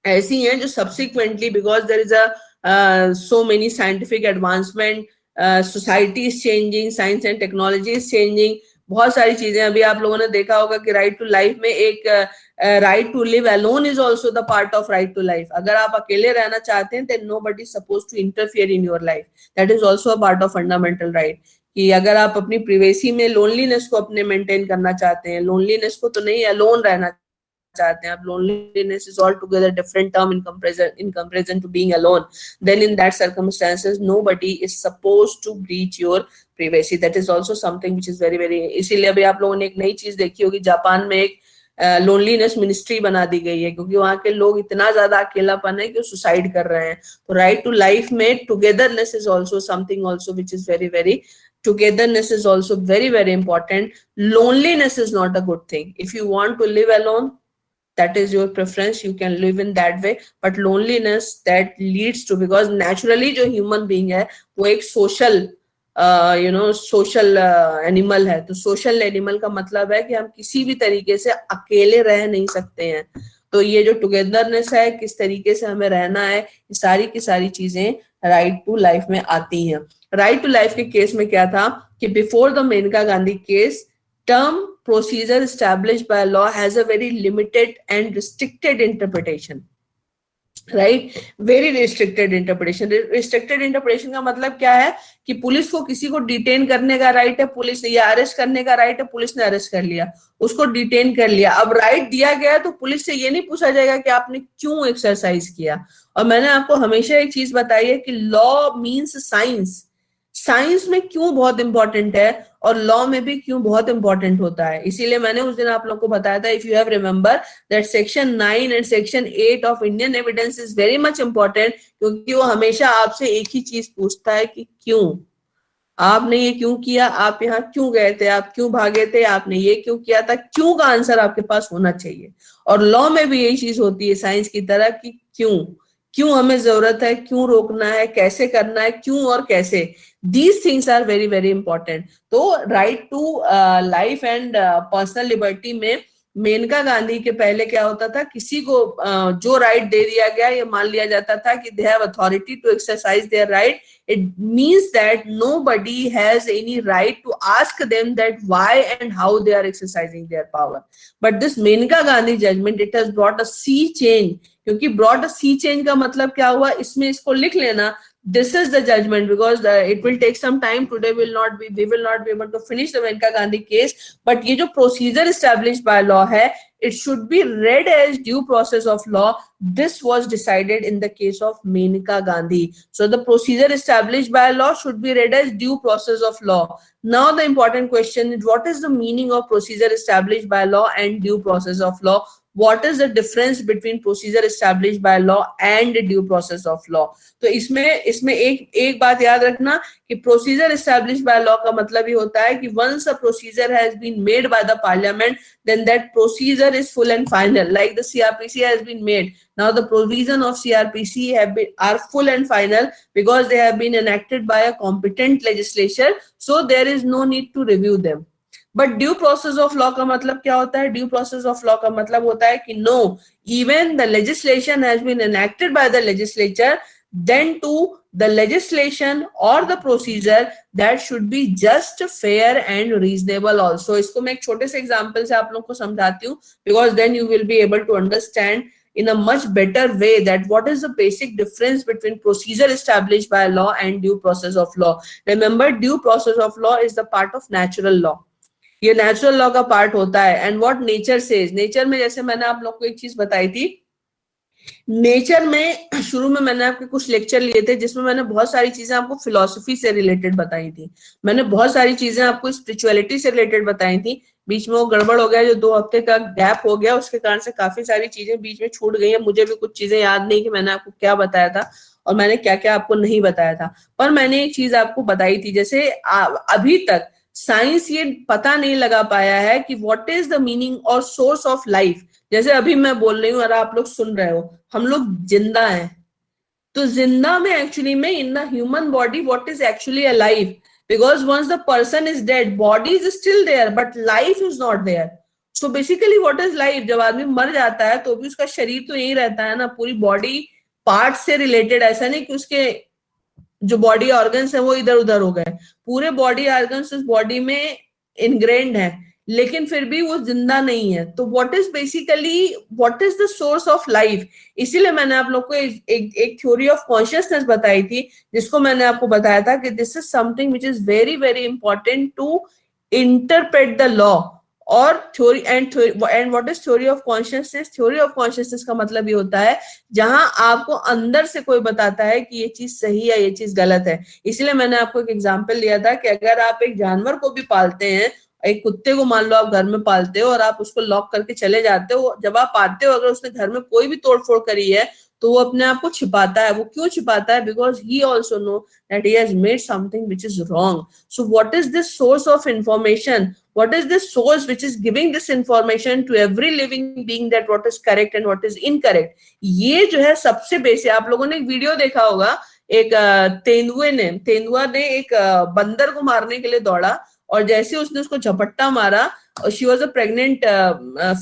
ऐसी हैं जो subsequently, because there is a so many scientific advancement, society is changing, science and technology is changing, बहुत सारी चीजें. अभी आप लोगों ने देखा होगा कि राइट टू लाइफ में एक right to live alone is also the part of right to life. अगर आप अकेले रहना चाहते हैं, then nobody is supposed to interfere in your life. That is also a part of fundamental right. कि अगर आप अपनी प्रिवेसी में लोनलीनेस को अपने मेंटेन करना चाहते हैं, लोनलीनेस को तो नहीं, अलोन रहना चाहते हैं आप, loneliness is altogether different term in comparison to being alone, then in that circumstances nobody is supposed to breach your privacy. That is also something which is very very, इसीलिए अभी आप लोगों ने एक नई चीज देखी होगी, जापान में एक लोनलीनेस मिनिस्ट्री बना दी गई है, क्योंकि वहां के लोग इतना ज्यादा अकेलापन है कि वो सुसाइड कर रहे हैं. तो राइट टू लाइफ में togetherness is also something also which is very very, togetherness is also very very important. Loneliness is not a good thing. If you want to live alone, that is your preference, you can live in that way, but loneliness that leads to, because naturally जो human being है वो एक social social animal है. तो social animal का मतलब है कि हम किसी भी तरीके से अकेले रह नहीं सकते हैं. तो ये जो टुगेदरनेस है, किस तरीके से हमें रहना है, ये सारी की सारी चीजें राइट टू लाइफ में आती हैं. राइट टू लाइफ के केस में क्या था कि before the Maneka Gandhi case, term procedure established by law has a very limited and restricted interpretation. Right? Very restricted interpretation. Restricted interpretation का मतलब क्या है कि पुलिस को किसी को डिटेन करने का राइट है, पुलिस ने, या अरेस्ट करने का राइट है, पुलिस ने अरेस्ट कर लिया, उसको डिटेन कर लिया. अब राइट दिया गया तो पुलिस से ये नहीं पूछा जाएगा कि आपने क्यों एक्सरसाइज किया. और मैंने आपको हमेशा एक चीज बताई है कि लॉ मीन्स साइंस. साइंस में क्यों बहुत इंपॉर्टेंट है और लॉ में भी क्यों बहुत इंपॉर्टेंट होता है. इसीलिए मैंने उस दिन आप लोग को बताया था, if you have remember that section 9 and section 8 of Indian evidence is very much important, क्योंकि वो हमेशा आपसे एक ही चीज पूछता है कि क्यों आपने ये क्यों किया, आप यहाँ क्यों गए थे, आप क्यों भागे थे, आपने ये क्यों किया था. क्यों का आंसर आपके पास होना चाहिए. और लॉ में भी यही चीज होती है साइंस की तरह कि क्यों हमें जरूरत है, क्यों रोकना है, कैसे करना है, क्यों और कैसे. These things are very very important. तो right to life and personal liberty में मेनका गांधी के पहले क्या होता था, किसी को जो राइट दे दिया गया, ये मान लिया जाता था कि they have authority to exercise their right. It means that nobody has any right to ask them that why and how they are exercising their power. But this Maneka Gandhi judgment, it has brought a sea change. क्योंकि brought a sea change का मतलब क्या हुआ, इसमें इसको लिख लेना. This is the judgment, because it will take some time. Today we will not be able to finish the Menka Gandhi case. But ये जो procedure established by law है, it should be read as due process of law. This was decided in the case of Menka Gandhi. So the procedure established by law should be read as due process of law. Now the important question is, what is the meaning of procedure established by law and due process of law? What is the difference between procedure established by law and due process of law? तो इसमें एक बात याद रखना कि procedure established by law का मतलब ये होता है कि once a procedure has been made by the parliament, then that procedure is full and final. Like the CRPC has been made. Now the provision of CRPC are full and final because they have been enacted by a competent legislature. So there is no need to review them. But due process of law का मतलब क्या होता है? Due process of law का मतलब होता है कि no, even the legislation has been enacted by the legislature, then to the legislation or the procedure that should be just, fair and reasonable also. इसको मैं एक छोटे से एग्जांपल से आप लोग को समझाती हूँ, because then you will be able to understand in a much better way that what is the basic difference between procedure established by law and due process of law. Remember, due process of law is the part of natural law. ये natural law का part होता है. And what nature says, nature में जैसे मैंने आप लोग को एक चीज बताई थी, नेचर में शुरू में मैंने आपके कुछ लेक्चर लिए थे जिसमें मैंने बहुत सारी चीजें आपको फिलोसफी से रिलेटेड बताई थी, मैंने बहुत सारी चीजें आपको स्पिरिचुअलिटी से रिलेटेड बताई थी. बीच में वो गड़बड़ हो गया, जो 2 हफ्ते का गैप हो गया, उसके कारण से काफी सारी चीजें बीच में छूट गई है. मुझे भी कुछ चीजें याद नहीं कि मैंने आपको क्या बताया था और मैंने क्या क्या आपको नहीं बताया था. पर मैंने एक चीज आपको बताई थी, जैसे अभी तक साइंस ये पता नहीं लगा पाया है कि व्हाट इज द मीनिंग और सोर्स ऑफ लाइफ. जैसे अभी मैं बोल रही हूँ और आप लोग सुन रहे हो, हम लोग जिंदा हैं, तो जिंदा में एक्चुअली में in the human body what is actually alive, because once the person is dead, body is still there but life is not there. So basically what is life? जब आदमी मर जाता है तो भी उसका शरीर तो यही रहता है ना, पूरी बॉडी पार्ट से रिलेटेड. ऐसा नहीं कि उसके जो बॉडी ऑर्गन्स है वो इधर उधर हो गए, पूरे बॉडी ऑर्गन्स उस बॉडी में इनग्रेन्ड है, लेकिन फिर भी वो जिंदा नहीं है. तो what is basically, what is the source of life? इसीलिए मैंने आप लोग को एक थ्योरी ऑफ कॉन्शियसनेस बताई थी, जिसको मैंने आपको बताया था कि this is something which is very very important to interpret the law. और theory and what is theory of consciousness? Theory of consciousness का मतलब ये होता है जहां आपको अंदर से कोई बताता है कि ये चीज सही है, ये चीज गलत है. इसलिए मैंने आपको एक एग्जांपल दिया था कि अगर आप एक जानवर को भी पालते हैं, एक कुत्ते को मान लो आप घर में पालते हो और आप उसको लॉक करके चले जाते हो, जब आप आते हो अगर उसने घर में कोई भी तोड़फोड़ करी है तो वो अपने आप को छिपाता है. वो क्यों छिपाता है? Because he also know that he has made something which is wrong. So what is this source of information? What is this source which is giving this information to every living being that what is correct and what is incorrect? ये जो है सबसे basic. आप लोगों ने एक video देखा होगा, एक तेंदुआ ने एक बंदर को मारने के लिए दौड़ा और जैसे उसने उसको झपट्टा मारा, she was a pregnant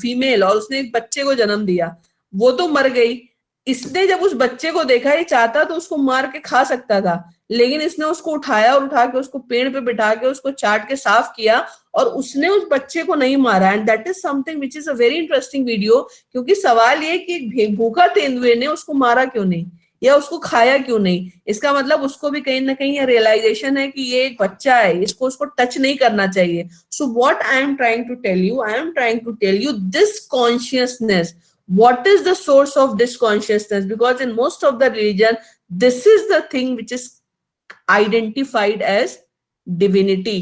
female और उसने एक बच्चे को जन्म दिया, वो तो मर गई. इसने जब उस बच्चे को देखा, ये चाहता तो उसको मार के खा सकता था, लेकिन इसने उसको उठाया और उठा के उसको पेड़ पे बिठा के उसको चाट के साफ किया और उसने उस बच्चे को नहीं मारा. And that is something which is a very interesting video, क्योंकि सवाल ये कि एक भूखा तेंदुए ने उसको मारा क्यों नहीं या उसको खाया क्यों नहीं? इसका मतलब उसको भी कहीं ना कहीं रियलाइजेशन है कि ये एक बच्चा है, इसको उसको टच नहीं करना चाहिए. So what I am trying to tell you, I am trying to tell you this consciousness. What is the source of this consciousness? Because in most of the religion, this is the thing which is identified as divinity,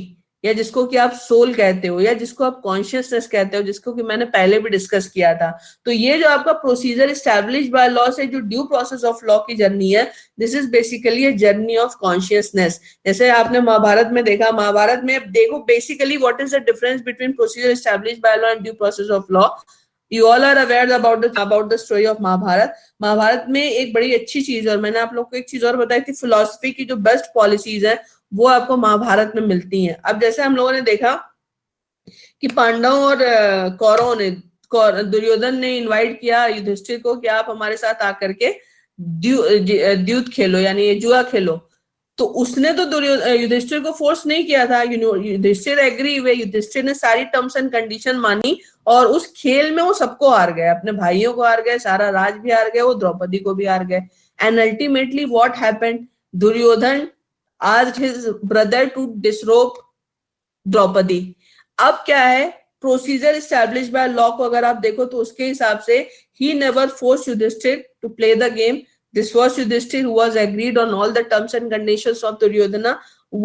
या जिसको कि आप soul कहते हो या जिसको आप consciousness कहते हो, जिसको कि मैंने पहले भी डिस्कस किया था. तो ये जो आपका प्रोसीजर एस्टैब्लिश बाय लॉ से जो ड्यू प्रोसेस ऑफ लॉ की जर्नी है, this is basically a journey of consciousness. जैसे आपने महाभारत में देखा, महाभारत में देखो basically what is the difference between procedure establish by law and due process of law. You all are aware about the story of Mahabharat. Mahabharat में एक बड़ी अच्छी चीज, और मैंने आप लोग को एक चीज और बताई थी, फिलोसफी की जो बेस्ट पॉलिसीज है वो आपको महाभारत में मिलती हैं. अब जैसे हम लोगों ने देखा कि पांडवों और कौरवों ने, दुर्योधन ने इनवाइट किया युधिष्ठिर को कि आप हमारे साथ आकर के द्यूत खेलो, यानी ये जुआ खेलो. तो उसने तो युधिष्ठिर को फोर्स नहीं किया था, युधिष्ठिर एग्री हुए, युधिष्ठिर ने सारी टर्म्स एंड कंडीशन मानी और उस खेल में वो सबको हार गए, अपने भाइयों को हार गए, सारा राज भी हार गए, वो द्रौपदी को भी हार गए. And ultimately what happened? Duryodhana asked his brother to disrobe Draupadi. अब क्या है, प्रोसीजर एस्टैब्लिश बाय लॉ को अगर आप देखो तो उसके हिसाब से ही never force Yudhishthir to play the game. This was Yudhishthir who was agreed on all the terms and conditions of Duryodhana.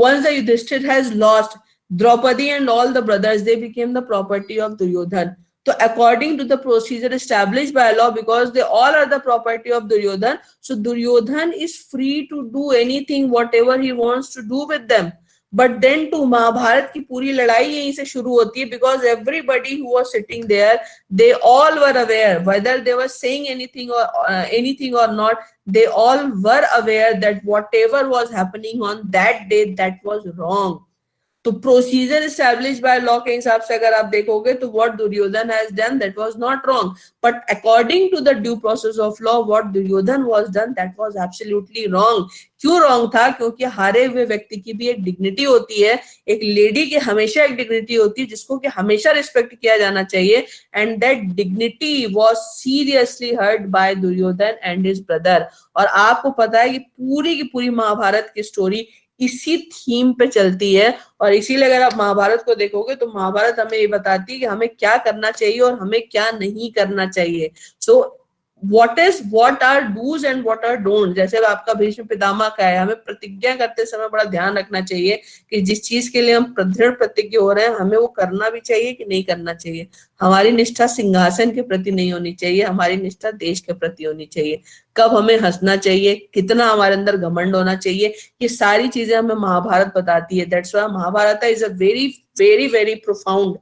Once the Yudhishthir has lost, Draupadi and all the brothers, they became the property of Duryodhan. So according to the procedure established by law, because they all are the property of Duryodhan, so Duryodhan is free to do anything, whatever he wants to do with them. But then to Mahabharat की पूरी लड़ाई यहीं से शुरू होती है, because everybody who was sitting there, they all were aware, whether they were saying anything or not, they all were aware that whatever was happening on that day, that was wrong. तो procedure establish by law के हिसाब से अगर आप देखोगे तो what Duryodhan has done that was not wrong, but according to the due process of law what Duryodhan was done that was absolutely wrong. क्यों wrong था? क्योंकि हारे हुए व्यक्ति की भी एक डिग्निटी होती है, एक लेडी की हमेशा एक डिग्निटी होती है जिसको कि हमेशा रिस्पेक्ट किया जाना चाहिए, and that dignity was seriously hurt by Duryodhan and his brother. और आपको पता है कि पूरी की पूरी महाभारत की स्टोरी इसी थीम पे चलती है, और इसीलिए अगर आप महाभारत को देखोगे तो महाभारत हमें ये बताती है कि हमें क्या करना चाहिए और हमें क्या नहीं करना चाहिए। सो what are do's and what are don't, जैसे आपका भीष्म पितामह का है, हमें प्रतिज्ञा करते समय बड़ा ध्यान रखना चाहिए कि जिस चीज के लिए हम दृढ़ प्रतिज्ञ हो रहे हैं हमें वो करना भी चाहिए कि नहीं करना चाहिए। हमारी निष्ठा सिंहासन के प्रति नहीं होनी चाहिए, हमारी निष्ठा देश के प्रति होनी चाहिए। कब हमें हंसना चाहिए, कितना हमारे अंदर घमंड होना चाहिए, ये सारी चीजें हमें महाभारत बताती है। That's why Mahabharat is a very very very profound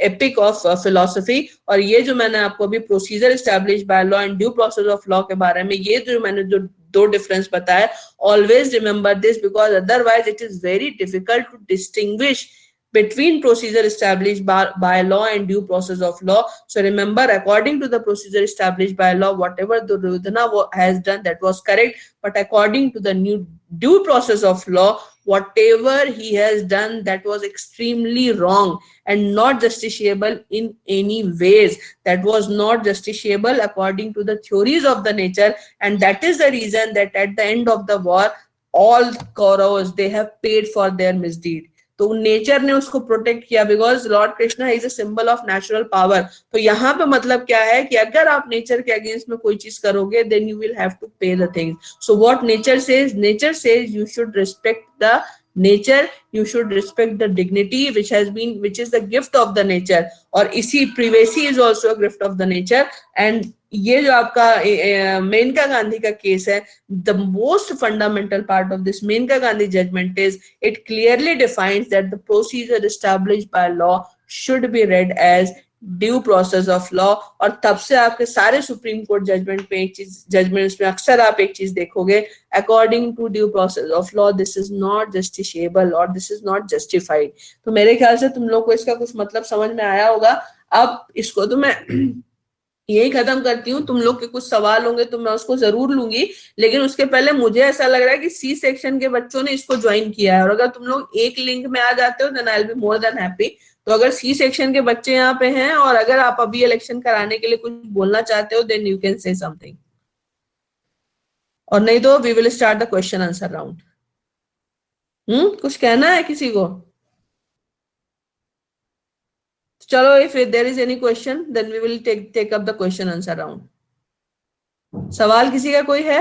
epic of philosophy. और ये जो मैंने आपको अभी procedure establish by law and due process of law के बारे में ये जो मैंने जो दो डिफरेंस बताया, always remember this because otherwise it is very difficult to distinguish between procedure established by law and due process of law. So remember, according to the procedure established by law, whatever Duryodhana has done that was correct, but according to the new due process of law, whatever he has done that was extremely wrong and not justiciable in any ways. That was not justiciable according to the theories of the nature, and that is the reason that at the end of the war all Kauravas they have paid for their misdeed. तो nature ने उसको protect किया because Lord Krishna is a symbol of natural power. तो यहाँ पे मतलब क्या है कि अगर आप नेचर के अगेंस्ट में कोई चीज करोगे then you will have to pay the things. So what nature says you should respect the nature, you should respect the dignity which is the gift of the nature, और इसी privacy is also a gift of the nature। and ये जो आपका मेनका गांधी का case है, the most fundamental part of this Maneka Gandhi judgment is it clearly defines that the procedure established by law should be read as due process of law. और तब से आपके सारे सुप्रीम कोर्ट जजमेंट पे एक चीज जजमेंट्स में अक्सर आप एक चीज देखोगे, according to due process of law this is not justiciable और दिस इज नॉट जस्टिफाइड। तो मेरे ख्याल से तुम लोग को इसका कुछ मतलब समझ में आया होगा। अब इसको तो मैं यही खत्म करती हूँ, तुम लोग के कुछ सवाल होंगे तो मैं उसको जरूर लूंगी, लेकिन उसके पहले मुझे ऐसा लग रहा है कि सी सेक्शन के बच्चों ने इसको ज्वाइन किया है, और अगर तुम लोग एक लिंक में आ जाते हो then I will be more than happy. तो अगर सी सेक्शन के बच्चे यहाँ पे हैं और अगर आप अभी इलेक्शन कराने के लिए कुछ बोलना चाहते हो then you can say something, और नहीं तो we will start the question answer round. कुछ कहना है किसी को? चलो if there is any question then we will take up the question answer round. सवाल किसी का कोई है?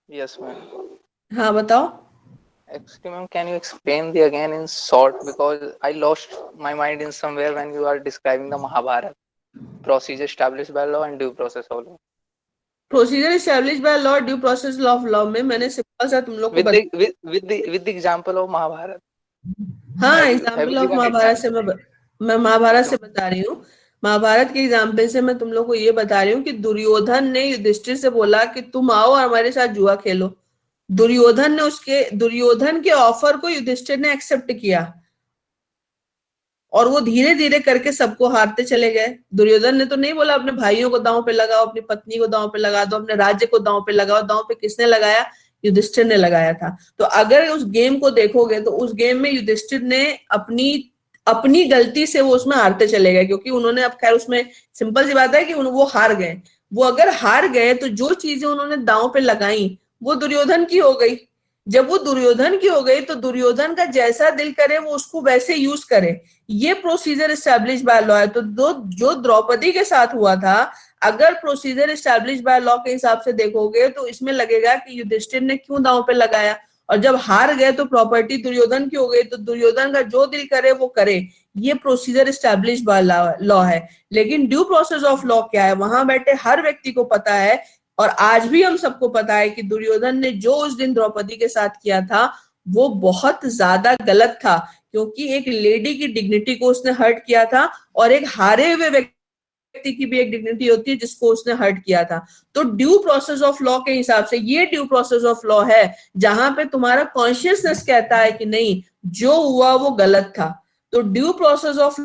Yes ma'am. हाँ बताओ। Excuse me, can you explain the again in short because I lost my mind in somewhere when you are describing the Mahabharata procedure established by law and due process of law. Procedure established by law, due process of law में मैंने simple सा तुम लोग को with the example of Mahabharata. हाँ example of Mahabharat से मैं महाभारत से बता रही हूँ। महाभारत के एग्जाम्पल से मैं तुम लोग को ये बता रही हूँ कि दुर्योधन ने युधिष्ठिर से बोला कि तुम आओ और हमारे साथ जुआ खेलो। दुर्योधन के ऑफर को युधिष्ठिर ने एक्सेप्ट किया और वो धीरे धीरे करके सबको हारते चले गए। दुर्योधन ने तो नहीं बोला अपने भाइयों को दांव पे लगाओ, अपनी पत्नी को दांव पे लगा दो, अपने राज्य को दांव पे लगाओ। दांव पे किसने लगाया? युधिष्ठिर ने लगाया था। तो अगर उस गेम को देखोगे तो उस गेम में युधिष्ठिर ने अपनी गलती से वो उसमें हारते चले गए, क्योंकि उन्होंने अब खैर उसमें सिंपल सी बात है कि वो हार गए। वो अगर हार गए तो जो चीजें उन्होंने दांव पे लगाई वो दुर्योधन की हो गई। जब वो दुर्योधन की हो गई तो दुर्योधन का जैसा दिल करे वो उसको वैसे यूज करे। ये प्रोसीजर एस्टैब्लिश बाय लॉ है। तो जो द्रौपदी के साथ हुआ था, अगर प्रोसीजर एस्टैब्लिश बाय लॉ के हिसाब से देखोगे तो इसमें लगेगा कि युधिष्ठिर ने क्यों दांव पे लगाया, और जब हार गए तो प्रॉपर्टी दुर्योधन की हो गई। तो दुर्योधन का जो दिल करे वो करे, ये प्रोसीजर एस्टैब्लिश बाय लॉ है। लेकिन ड्यू प्रोसेस ऑफ लॉ क्या है? वहां बैठे हर व्यक्ति को पता है और आज भी हम सबको पता है कि दुर्योधन ने जो उस दिन द्रौपदी के साथ किया था वो बहुत ज्यादा गलत था, क्योंकि एक लेडी की डिग्निटी को उसने हर्ट किया था और एक हारे हुए व्यक्ति व्यक्ति की भी एक डिग्निटी होती है जिसको उसने हर्ट किया था। तो ड्यू प्रोसेस ऑफ लॉ के हिसाब से ये ड्यू प्रोसेस ऑफ लॉ है जहां पे तुम्हारा कॉन्शियसनेस कहता है कि नहीं, जो हुआ वो गलत था। तो ड्यू प्रोसेस ऑफ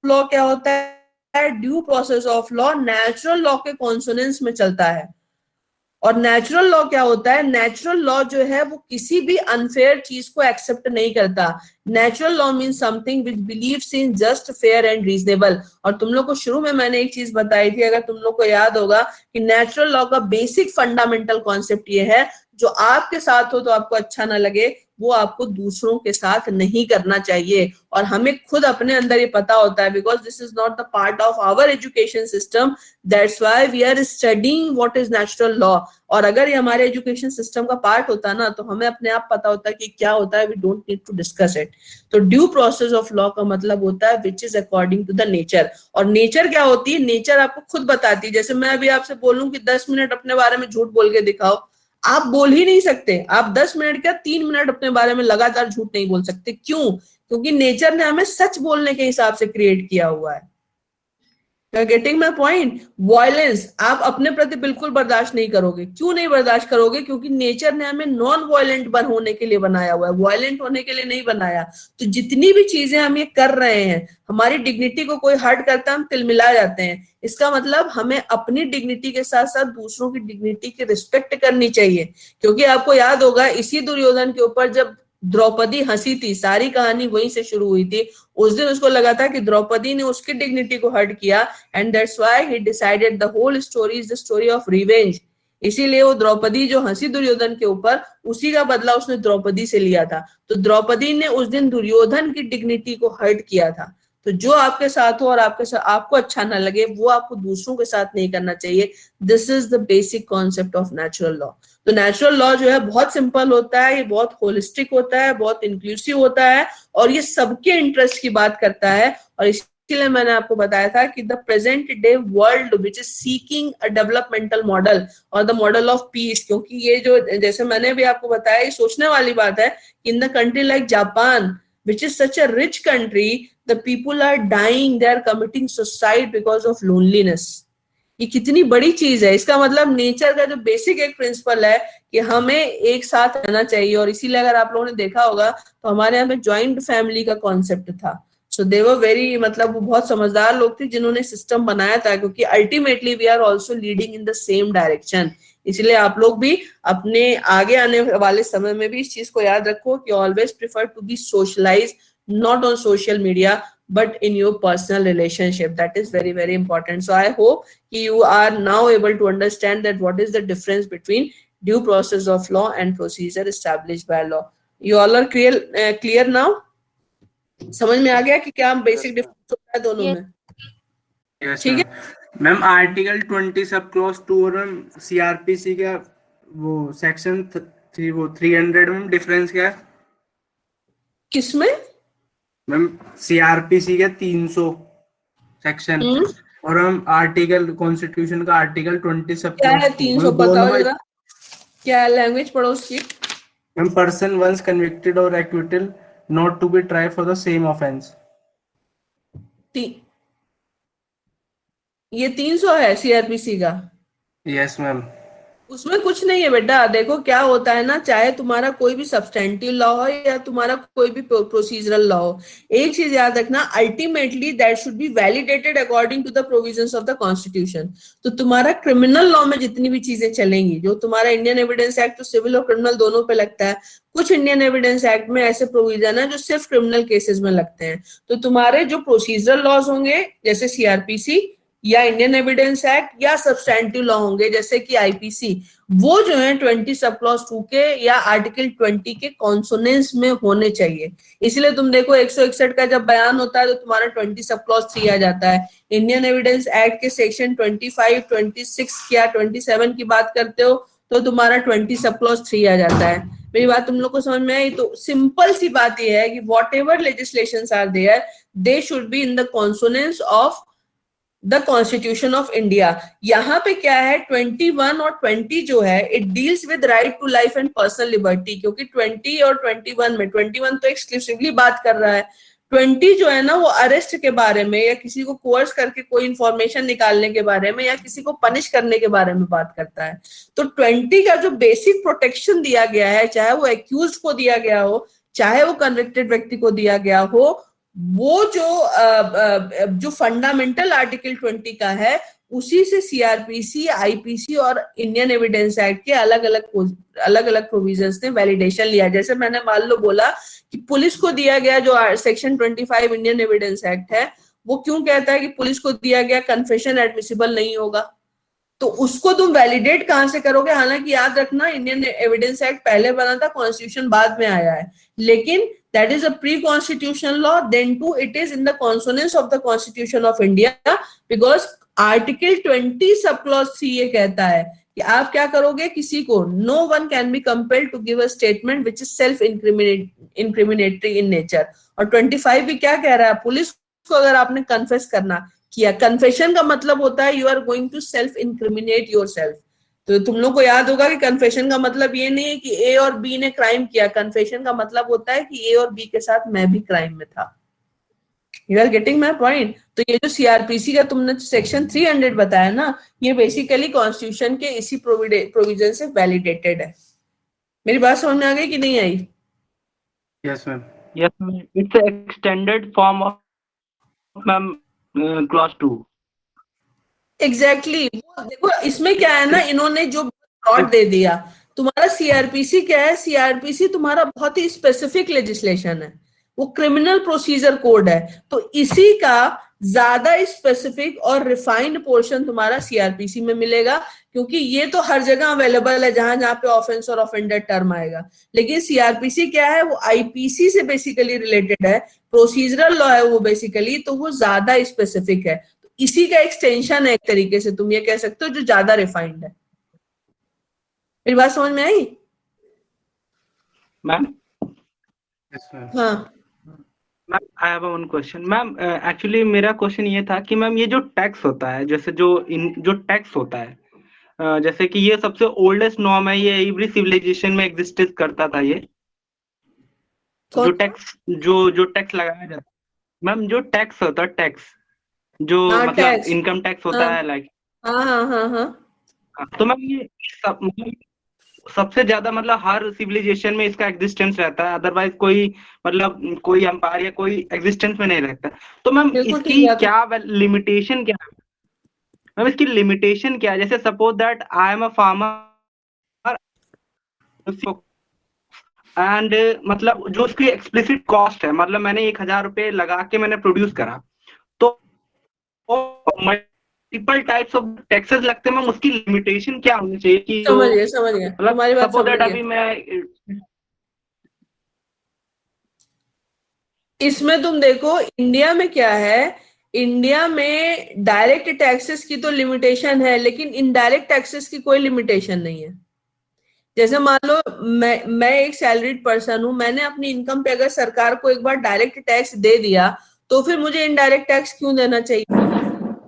लॉ क्या होता है? Due process of law natural law के कॉन्सोनेंस में चलता है। और नेचुरल लॉ क्या होता है? नेचुरल लॉ जो है वो किसी भी अनफेयर चीज को एक्सेप्ट नहीं करता। Natural law mean something which believes in just, fair and reasonable. और तुम लोग को शुरू में मैंने एक चीज बताई थी, अगर तुम लोग को याद होगा, कि नेचुरल लॉ का बेसिक फंडामेंटल कॉन्सेप्ट ये है, जो आपके साथ हो तो आपको अच्छा ना लगे, वो आपको दूसरों के साथ नहीं करना चाहिए। और हमें खुद अपने अंदर ये पता होता है, because this is not the part of our education system, that's why we are studying what is natural law. और अगर ये हमारे एजुकेशन सिस्टम का पार्ट होता ना, तो हमें अपने आप पता होता है कि क्या होता है, we don't need to discuss it. तो ड्यू प्रोसेस ऑफ लॉ का मतलब होता है which is according to the nature. और नेचर क्या होती है? नेचर आपको खुद बताती है। जैसे मैं अभी आपसे बोलूं कि 10 मिनट अपने बारे में झूठ बोल के दिखाओ, आप बोल ही नहीं सकते। आप 10 मिनट क्या 3 मिनट अपने बारे में लगातार झूठ नहीं बोल सकते। क्यों? क्योंकि नेचर ने हमें सच बोलने के हिसाब से क्रिएट किया हुआ है। Getting my point? वायलेंस आप अपने प्रति बिल्कुल बर्दाश्त नहीं करोगे। क्यों नहीं बर्दाश्त करोगे? क्योंकि नेचर ने हमें नॉन वायलेंट होने के लिए बनाया हुआ है, वायलेंट होने के लिए नहीं बनाया। तो जितनी भी चीजें हम ये कर रहे हैं, हमारी डिग्निटी को कोई हर्ट करता है, हम तिलमिला जाते हैं। इसका मतलब हमें अपनी डिग्निटी के साथ साथ दूसरों की डिग्निटी की रिस्पेक्ट करनी चाहिए। क्योंकि आपको याद होगा, इसी दुर्योधन के ऊपर जब द्रौपदी हंसी थी, सारी कहानी वहीं से शुरू हुई थी। उस दिन उसको लगा था कि द्रौपदी ने उसकी डिग्निटी को हर्ट किया, and that's why he decided the whole story is the story of revenge. इसीलिए वो द्रौपदी जो हंसी दुर्योधन के ऊपर, उसी का बदला उसने द्रौपदी से लिया था। तो द्रौपदी ने उस दिन दुर्योधन की डिग्निटी को हर्ट किया था। तो जो आपके साथ हो और आपके साथ आपको अच्छा ना लगे, वो आपको दूसरों के साथ नहीं करना चाहिए। This is the basic concept of natural law. तो नेचुरल लॉ जो है बहुत सिंपल होता है, ये बहुत होलिस्टिक होता है, बहुत इंक्लूसिव होता है, और ये सबके इंटरेस्ट की बात करता है। और इसलिए मैंने आपको बताया था कि the present day world which is seeking a developmental model और द मॉडल ऑफ पीस, क्योंकि ये जो, जैसे मैंने भी आपको बताया, ये सोचने वाली बात है कि in the country like Japan which is such a rich country, the people are dying, they are committing suicide because of loneliness. ये कितनी बड़ी चीज है। इसका मतलब नेचर का जो बेसिक एक प्रिंसिपल है कि हमें एक साथ रहना चाहिए। और इसीलिए अगर आप लोगों ने देखा होगा तो हमारे यहाँ पे ज्वाइंट फैमिली का कॉन्सेप्ट था। सो दे वर वेरी, मतलब वो बहुत समझदार लोग थे जिन्होंने सिस्टम बनाया था, क्योंकि ultimately we are also leading in the same direction. इसलिए आप लोग भी अपने आगे आने वाले समय में भी इस चीज को याद रखो कि always prefer to be socialize, not on social media but in your personal relationship. That is very very important. So I hope you are now able to understand that what is the difference between due process of law and procedure established by law. You all are clear now? समझ में आ गया कि क्या basic difference होता है दोनों में? ठीक है मैम। आर्टिकल 20 सब क्लॉज 2 और मैम सीआरपीसी का वो सेक्शन 300 में डिफरेंस क्या है किसमें? मैम सीआरपीसी का 300 सेक्शन और हम आर्टिकल कॉन्स्टिट्यूशन का आर्टिकल 20 सब क्या है 300? बताओ जरा, क्या लैंग्वेज पढ़ो उसकी। मैम पर्सन वंस कन्विक्टेड और acquitted not to be try for the same offence. ये 300 है सीआरपीसी का? Yes ma'am. उसमें कुछ नहीं है बेटा। देखो क्या होता है ना, चाहे तुम्हारा कोई भी सब्सटेंटिव लॉ हो या तुम्हारा कोई भी प्रोसीजरल लॉ हो, एक चीज याद रखना, ultimately that should be validated according to the provisions of the constitution. तो तुम्हारा क्रिमिनल लॉ में जितनी भी चीजें चलेंगी, जो तुम्हारा इंडियन एविडेंस एक्ट तो सिविल और क्रिमिनल दोनों पे लगता है, कुछ इंडियन एविडेंस एक्ट में ऐसे प्रोविजन है जो सिर्फ क्रिमिनल केसेस में लगते हैं। तो तुम्हारे जो प्रोसीजरल लॉज होंगे जैसे सीआरपीसी या इंडियन एविडेंस एक्ट या सब्सटैंटिव लॉ होंगे जैसे कि आईपीसी, वो जो है 20 सब क्लॉज 2 के या आर्टिकल 20 के कॉन्सोनेंस में होने चाहिए। इसलिए तुम देखो 161 का जब बयान होता है तो तुम्हारा 20 सब क्लॉज 3 आ जाता है। इंडियन एविडेंस एक्ट के सेक्शन 25, 26 या 27 की बात करते हो तो तुम्हारा 20 सब क्लॉज 3 आ जाता है। मेरी बात तुम लोग को समझ में आई? तो सिंपल सी बात यह है कि whatever legislations are there, they should be in the consonance of the constitution of India. यहाँ पे क्या है, 21 और 20 जो है, it deals with right to life and personal liberty. क्योंकि 20 और 21 में, 21 तो एक्सक्लूसिवली बात कर रहा है, 20 जो है ना वो अरेस्ट के बारे में या किसी को कोर्स करके कोई इंफॉर्मेशन निकालने के बारे में या किसी को पनिश करने के बारे में बात करता है। तो 20 का जो बेसिक प्रोटेक्शन दिया गया है, चाहे वो एक्यूज को दिया गया हो, चाहे वो कन्विक्टेड व्यक्ति को दिया गया हो, वो जो फंडामेंटल आर्टिकल 20 का है उसी से सीआरपीसी, आईपीसी और इंडियन एविडेंस एक्ट के अलग अलग प्रोविजंस ने वैलिडेशन लिया। जैसे मैंने मान लो बोला कि पुलिस को दिया गया जो सेक्शन 25 इंडियन एविडेंस एक्ट है, वो क्यों कहता है कि पुलिस को दिया गया कन्फेशन एडमिसिबल नहीं होगा, तो उसको तुम वैलिडेट कहां से करोगे? हालांकि याद रखना इंडियन एविडेंस एक्ट पहले बना था, कॉन्स्टिट्यूशन बाद में आया है, लेकिन that is a pre constitutional law, then to it is in the consonance of the constitution of India, because article 20 sub clause 3 ये कहता है कि आप क्या करोगे, किसी को no one can be compelled to give a statement which is self incriminatory in nature. और 25 भी क्या कह रहा है, पुलिस को अगर आपने कन्फेस करना किया, कन्फेशन का मतलब होता है you are going to self incriminate your self. तो तुम लोग को याद होगा कि कन्फेशन का मतलब ये नहीं है कि ए और बी ने क्राइम किया, कन्फेशन का मतलब होता है कि ए और बी के साथ मैं भी क्राइम में था। You are getting my point? तो ये जो सीआरपीसी का तुमने सेक्शन 300 बताया ना, ये बेसिकली कॉन्स्टिट्यूशन के इसी प्रोविजन से वैलिडेटेड है। मेरी बात समझ में आ गई कि नहीं आई? Yes ma'am. Yes, ma'am. It's an extended form of ma'am clause 2. Exactly देखो इसमें क्या है ना, इन्होंने जो प्लॉट दे दिया, तुम्हारा सीआरपीसी क्या है, सीआरपीसी तुम्हारा बहुत ही स्पेसिफिक लेजिस्लेशन है, वो क्रिमिनल प्रोसीजर कोड है, तो इसी का ज्यादा स्पेसिफिक और रिफाइंड पोर्शन तुम्हारा सीआरपीसी में मिलेगा, क्योंकि ये तो हर जगह अवेलेबल है जहां जहां पे ऑफेंस और ऑफेंडर टर्म आएगा। लेकिन सीआरपीसी क्या है, वो आईपीसी से बेसिकली रिलेटेड है, प्रोसीजरल लॉ है वो बेसिकली, तो वो ज्यादा स्पेसिफिक है, तो इसी का एक्सटेंशन है एक तरीके से, तुम ये कह सकते हो, जो ज्यादा रिफाइंड है। मेरी बात समझ में आई? Ma'am, yes ma'am. हाँ ma'am I have one question. Ma'am actually मेरा क्वेश्चन ये था कि मैम ये जो टैक्स होता है, जैसे जो टैक्स होता है, जैसे कि ये सबसे ओल्डेस्ट नॉर्म है, ये एवरी सिविलाइजेशन में एग्जिस्ट करता था, ये जो टैक्स लगाया जाता है। मैम जो टैक्स होता है, टैक्स जो मतलब टैक्स, इनकम टैक्स होता है, लाइक हाँ हाँ हाँ हाँ, तो मैम ये सबसे ज्यादा मतलब हर सिविलाइजेशन में इसका एग्जिस्टेंस रहता है, अदरवाइज कोई एम्पायर या कोई एग्जिस्टेंस में नहीं रहता। तो मैम बिल्कुल ठीक इसकी बात है। क्या लिमिटेशन क्या है? मैम इसकी लिमिटेशन क्या है? जैसे suppose that I am a farmer and मतलब जो उसकी एक्सप्लिसिट कॉस्ट है, मतलब मैंने 1,000 रुपए लगा के मैंने प्रोड्यूस करा, तो मल्टीपल टाइप्स ऑफ टैक्सेस लगते हैं। मैम उसकी लिमिटेशन क्या होनी चाहिए कि समझ गया मतलब तुम्हारी बात सपोज समझ दैट गया। अभी मैं इसमें तुम देखो इंडिया में क्या है, इंडिया में डायरेक्ट टैक्सेस की तो लिमिटेशन है, लेकिन इनडायरेक्ट टैक्सेस की कोई लिमिटेशन नहीं है। जैसे मान लो मैं एक सैलरीड पर्सन हूं, मैंने अपनी इनकम पे अगर सरकार को एक बार डायरेक्ट टैक्स दे दिया, तो फिर मुझे इनडायरेक्ट टैक्स क्यों देना चाहिए?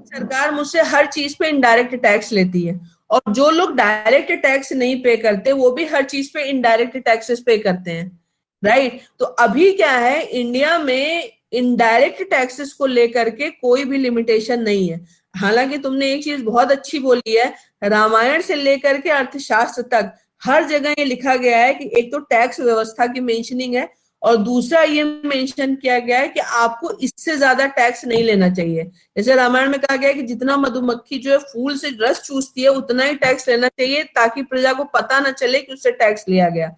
सरकार मुझसे हर चीज पे इनडायरेक्ट टैक्स लेती है, और जो लोग डायरेक्ट टैक्स नहीं पे करते वो भी हर चीज पे इनडायरेक्ट टैक्सेस पे करते हैं, राइट? तो अभी क्या है, इंडिया में इनडायरेक्ट टैक्सेस को लेकर के कोई भी लिमिटेशन नहीं है। हालांकि तुमने एक चीज बहुत अच्छी बोली है, रामायण से लेकर के अर्थशास्त्र तक हर जगह ये लिखा गया है कि एक तो टैक्स व्यवस्था की मेंशनिंग है, और दूसरा ये मेंशन किया गया है कि आपको इससे ज्यादा टैक्स नहीं लेना चाहिए। जैसे रामायण में कहा गया है कि जितना मधुमक्खी जो है फूल से रस चूसती है उतना ही टैक्स लेना चाहिए, ताकि प्रजा को पता न चले कि उससे टैक्स लिया गया।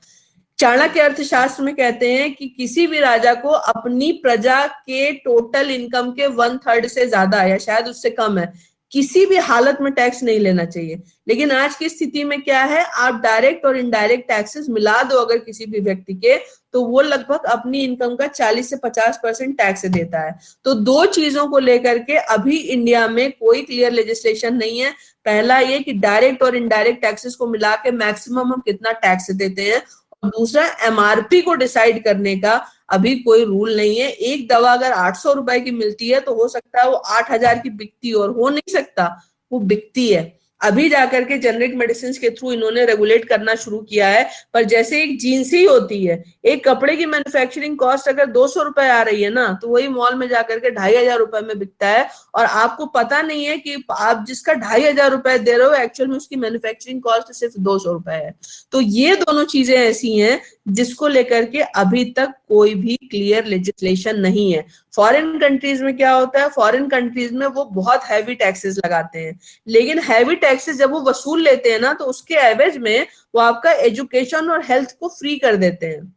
चाणक्य अर्थशास्त्र में कहते हैं कि किसी भी राजा को अपनी प्रजा के टोटल इनकम के 1/3 से ज्यादा या शायद उससे कम है, किसी भी हालत में टैक्स नहीं लेना चाहिए। लेकिन आज की स्थिति में क्या है, आप डायरेक्ट और इनडायरेक्ट टैक्सेस मिला दो अगर किसी भी व्यक्ति के, तो वो लगभग अपनी इनकम का 40 से 50% टैक्स देता है। तो दो चीजों को लेकर के अभी इंडिया में कोई क्लियर लेजिस्लेशन नहीं है। पहला ये कि डायरेक्ट और इनडायरेक्ट टैक्सेस को मिला के मैक्सिमम हम कितना टैक्स देते हैं, और दूसरा एमआरपी को डिसाइड करने का अभी कोई रूल नहीं है। एक दवा अगर 800 रुपए की मिलती है तो हो सकता है वो 8,000 की बिकती, और हो नहीं सकता वो बिकती है। अभी जाकर के जेनरिक मेडिसिन के थ्रू इन्होंने रेगुलेट करना शुरू किया है। पर जैसे एक जीन्स ही होती है, एक कपड़े की मैन्युफैक्चरिंग कॉस्ट अगर 200 रुपए आ रही है ना, तो वही मॉल में जाकर के 2500 रुपए में बिकता है, और आपको पता नहीं है कि आप जिसका 2500 रुपए दे रहे हो एक्चुअल में उसकी मैन्युफैक्चरिंग कॉस्ट सिर्फ 200 रुपए है। तो ये दोनों चीजें ऐसी हैं जिसको लेकर के अभी तक कोई भी क्लियर लेजिस्लेशन नहीं है। फॉरेन कंट्रीज में क्या होता है, फॉरेन कंट्रीज में वो बहुत हैवी टैक्सेस लगाते हैं, लेकिन हैवी टैक्सेस जब वो वसूल लेते हैं ना, तो उसके एवज में वो आपका एजुकेशन और हेल्थ को फ्री कर देते हैं।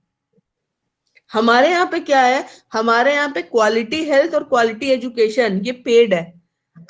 हमारे यहाँ पे क्या है, हमारे यहाँ पे क्वालिटी हेल्थ और क्वालिटी एजुकेशन ये पेड है।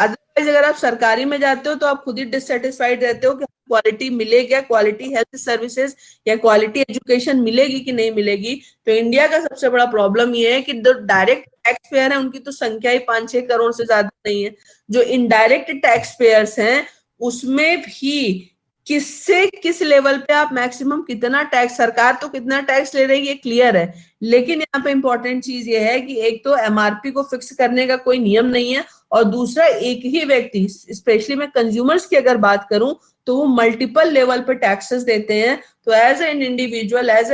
अदरवाइज अगर आप सरकारी में जाते हो तो आप खुद ही डिससेटिस्फाइड रहते हो कि क्वालिटी मिले क्या, क्वालिटी हेल्थ सर्विसेज या क्वालिटी एजुकेशन मिलेगी कि नहीं मिलेगी। तो इंडिया का सबसे बड़ा प्रॉब्लम ये है कि जो डायरेक्ट टैक्स पेयर है उनकी तो संख्या ही 5-6 करोड़ से ज्यादा नहीं है। जो इनडायरेक्ट टैक्स पेयर्स हैं उसमें भी किससे किस लेवल पे आप मैक्सिमम कितना टैक्स, सरकार तो कितना टैक्स ले रही है ये क्लियर है, लेकिन यहाँ पे इंपॉर्टेंट चीज ये है कि एक तो एमआरपी को फिक्स करने का कोई नियम नहीं है, और दूसरा एक ही व्यक्ति, स्पेशली मैं कंज्यूमर्स की अगर बात करूं, तो वो मल्टीपल लेवल पे टैक्सेस देते हैं। तो as an individual, as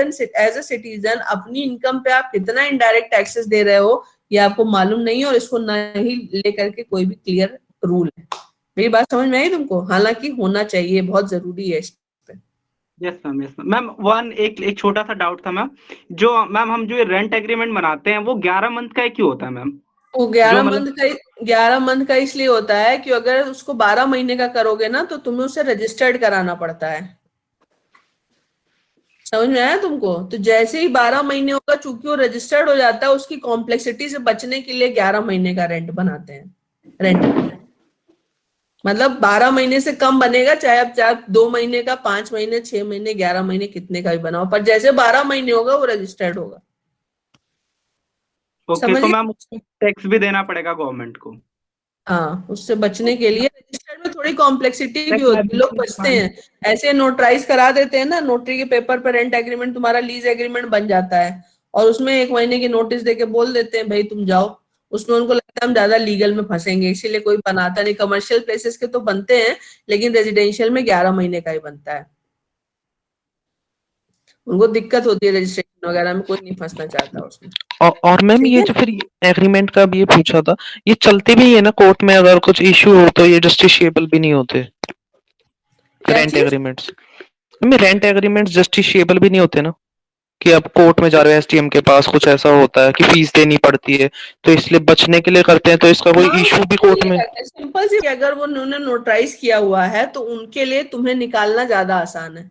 a citizen, अपनी इनकम पे आप कितना इनडायरेक्ट टैक्सेस दे रहे हो ये आपको मालूम नहीं है, और इसको नहीं लेकर के कोई भी क्लियर रूल है। मेरी बात समझ में आई तुमको? हालांकि होना चाहिए, बहुत जरूरी है इस पे। Yes ma'am, yes ma'am. एक छोटा सा डाउट था मैम, जो मैम हम जो रेंट एग्रीमेंट बनाते हैं वो 11 मंथ का क्यों होता है मैम? वो 11 मंथ का इसलिए होता है कि अगर उसको 12 महीने का करोगे ना तो तुम्हें उसे रजिस्टर्ड कराना पड़ता है। समझ में आया तुमको? तो जैसे ही 12 महीने होगा, चूंकि वो रजिस्टर्ड हो जाता है, उसकी कॉम्प्लेक्सिटी से बचने के लिए 11 महीने का रेंट बनाते हैं। रेंट मतलब 12 महीने से कम बनेगा, चाहे आप 2 महीने का, 5 महीने, 6 महीने, 11 महीने, कितने का भी बनाओ, पर जैसे 12 महीने होगा वो रजिस्टर्ड होगा। ओके, तो मैम टैक्स भी देना पड़ेगा गवर्नमेंट को? हाँ, उससे बचने के लिए रजिस्टर्ड में थोड़ी कॉम्प्लेक्सिटी भी होती है, लोग बचते हैं। ऐसे नोटराइज करा देते हैं ना, नोटरी के पेपर पर रेंट एग्रीमेंट तुम्हारा लीज एग्रीमेंट बन जाता है, और उसमें 1 महीने की नोटिस देके बोल देते हैं भाई तुम जाओ। उसमें उनको लगता है हम ज्यादा लीगल में फंसेंगे, इसीलिए कोई बनाता नहीं। कमर्शियल प्लेसेस के तो बनते हैं, लेकिन रेजिडेंशियल में 11 महीने का ही बनता है। उनको दिक्कत होती है रजिस्ट्रेशन वगैरह में, कोई नहीं फंसना चाहता उसमें। और मैम ये जो फिर एग्रीमेंट का भी ये पूछा था, ये चलते भी है ना कोर्ट में? अगर कुछ इश्यू हो तो ये जस्टिशिएबल भी नहीं होते रेंट एग्रीमेंट्स? मैं रेंट एग्रीमेंट्स जस्टिशिएबल भी नहीं होते ना, कि अब कोर्ट में जा रहे हो एसडीएम के पास, कुछ ऐसा होता है कि फीस देनी पड़ती है, तो इसलिए बचने के लिए करते हैं, तो इसका कोई इशू भी कोर्ट में? सिंपल सी, अगर वो उन्होंने नोटराइज किया हुआ है तो उनके लिए तुम्हें निकालना ज्यादा आसान है।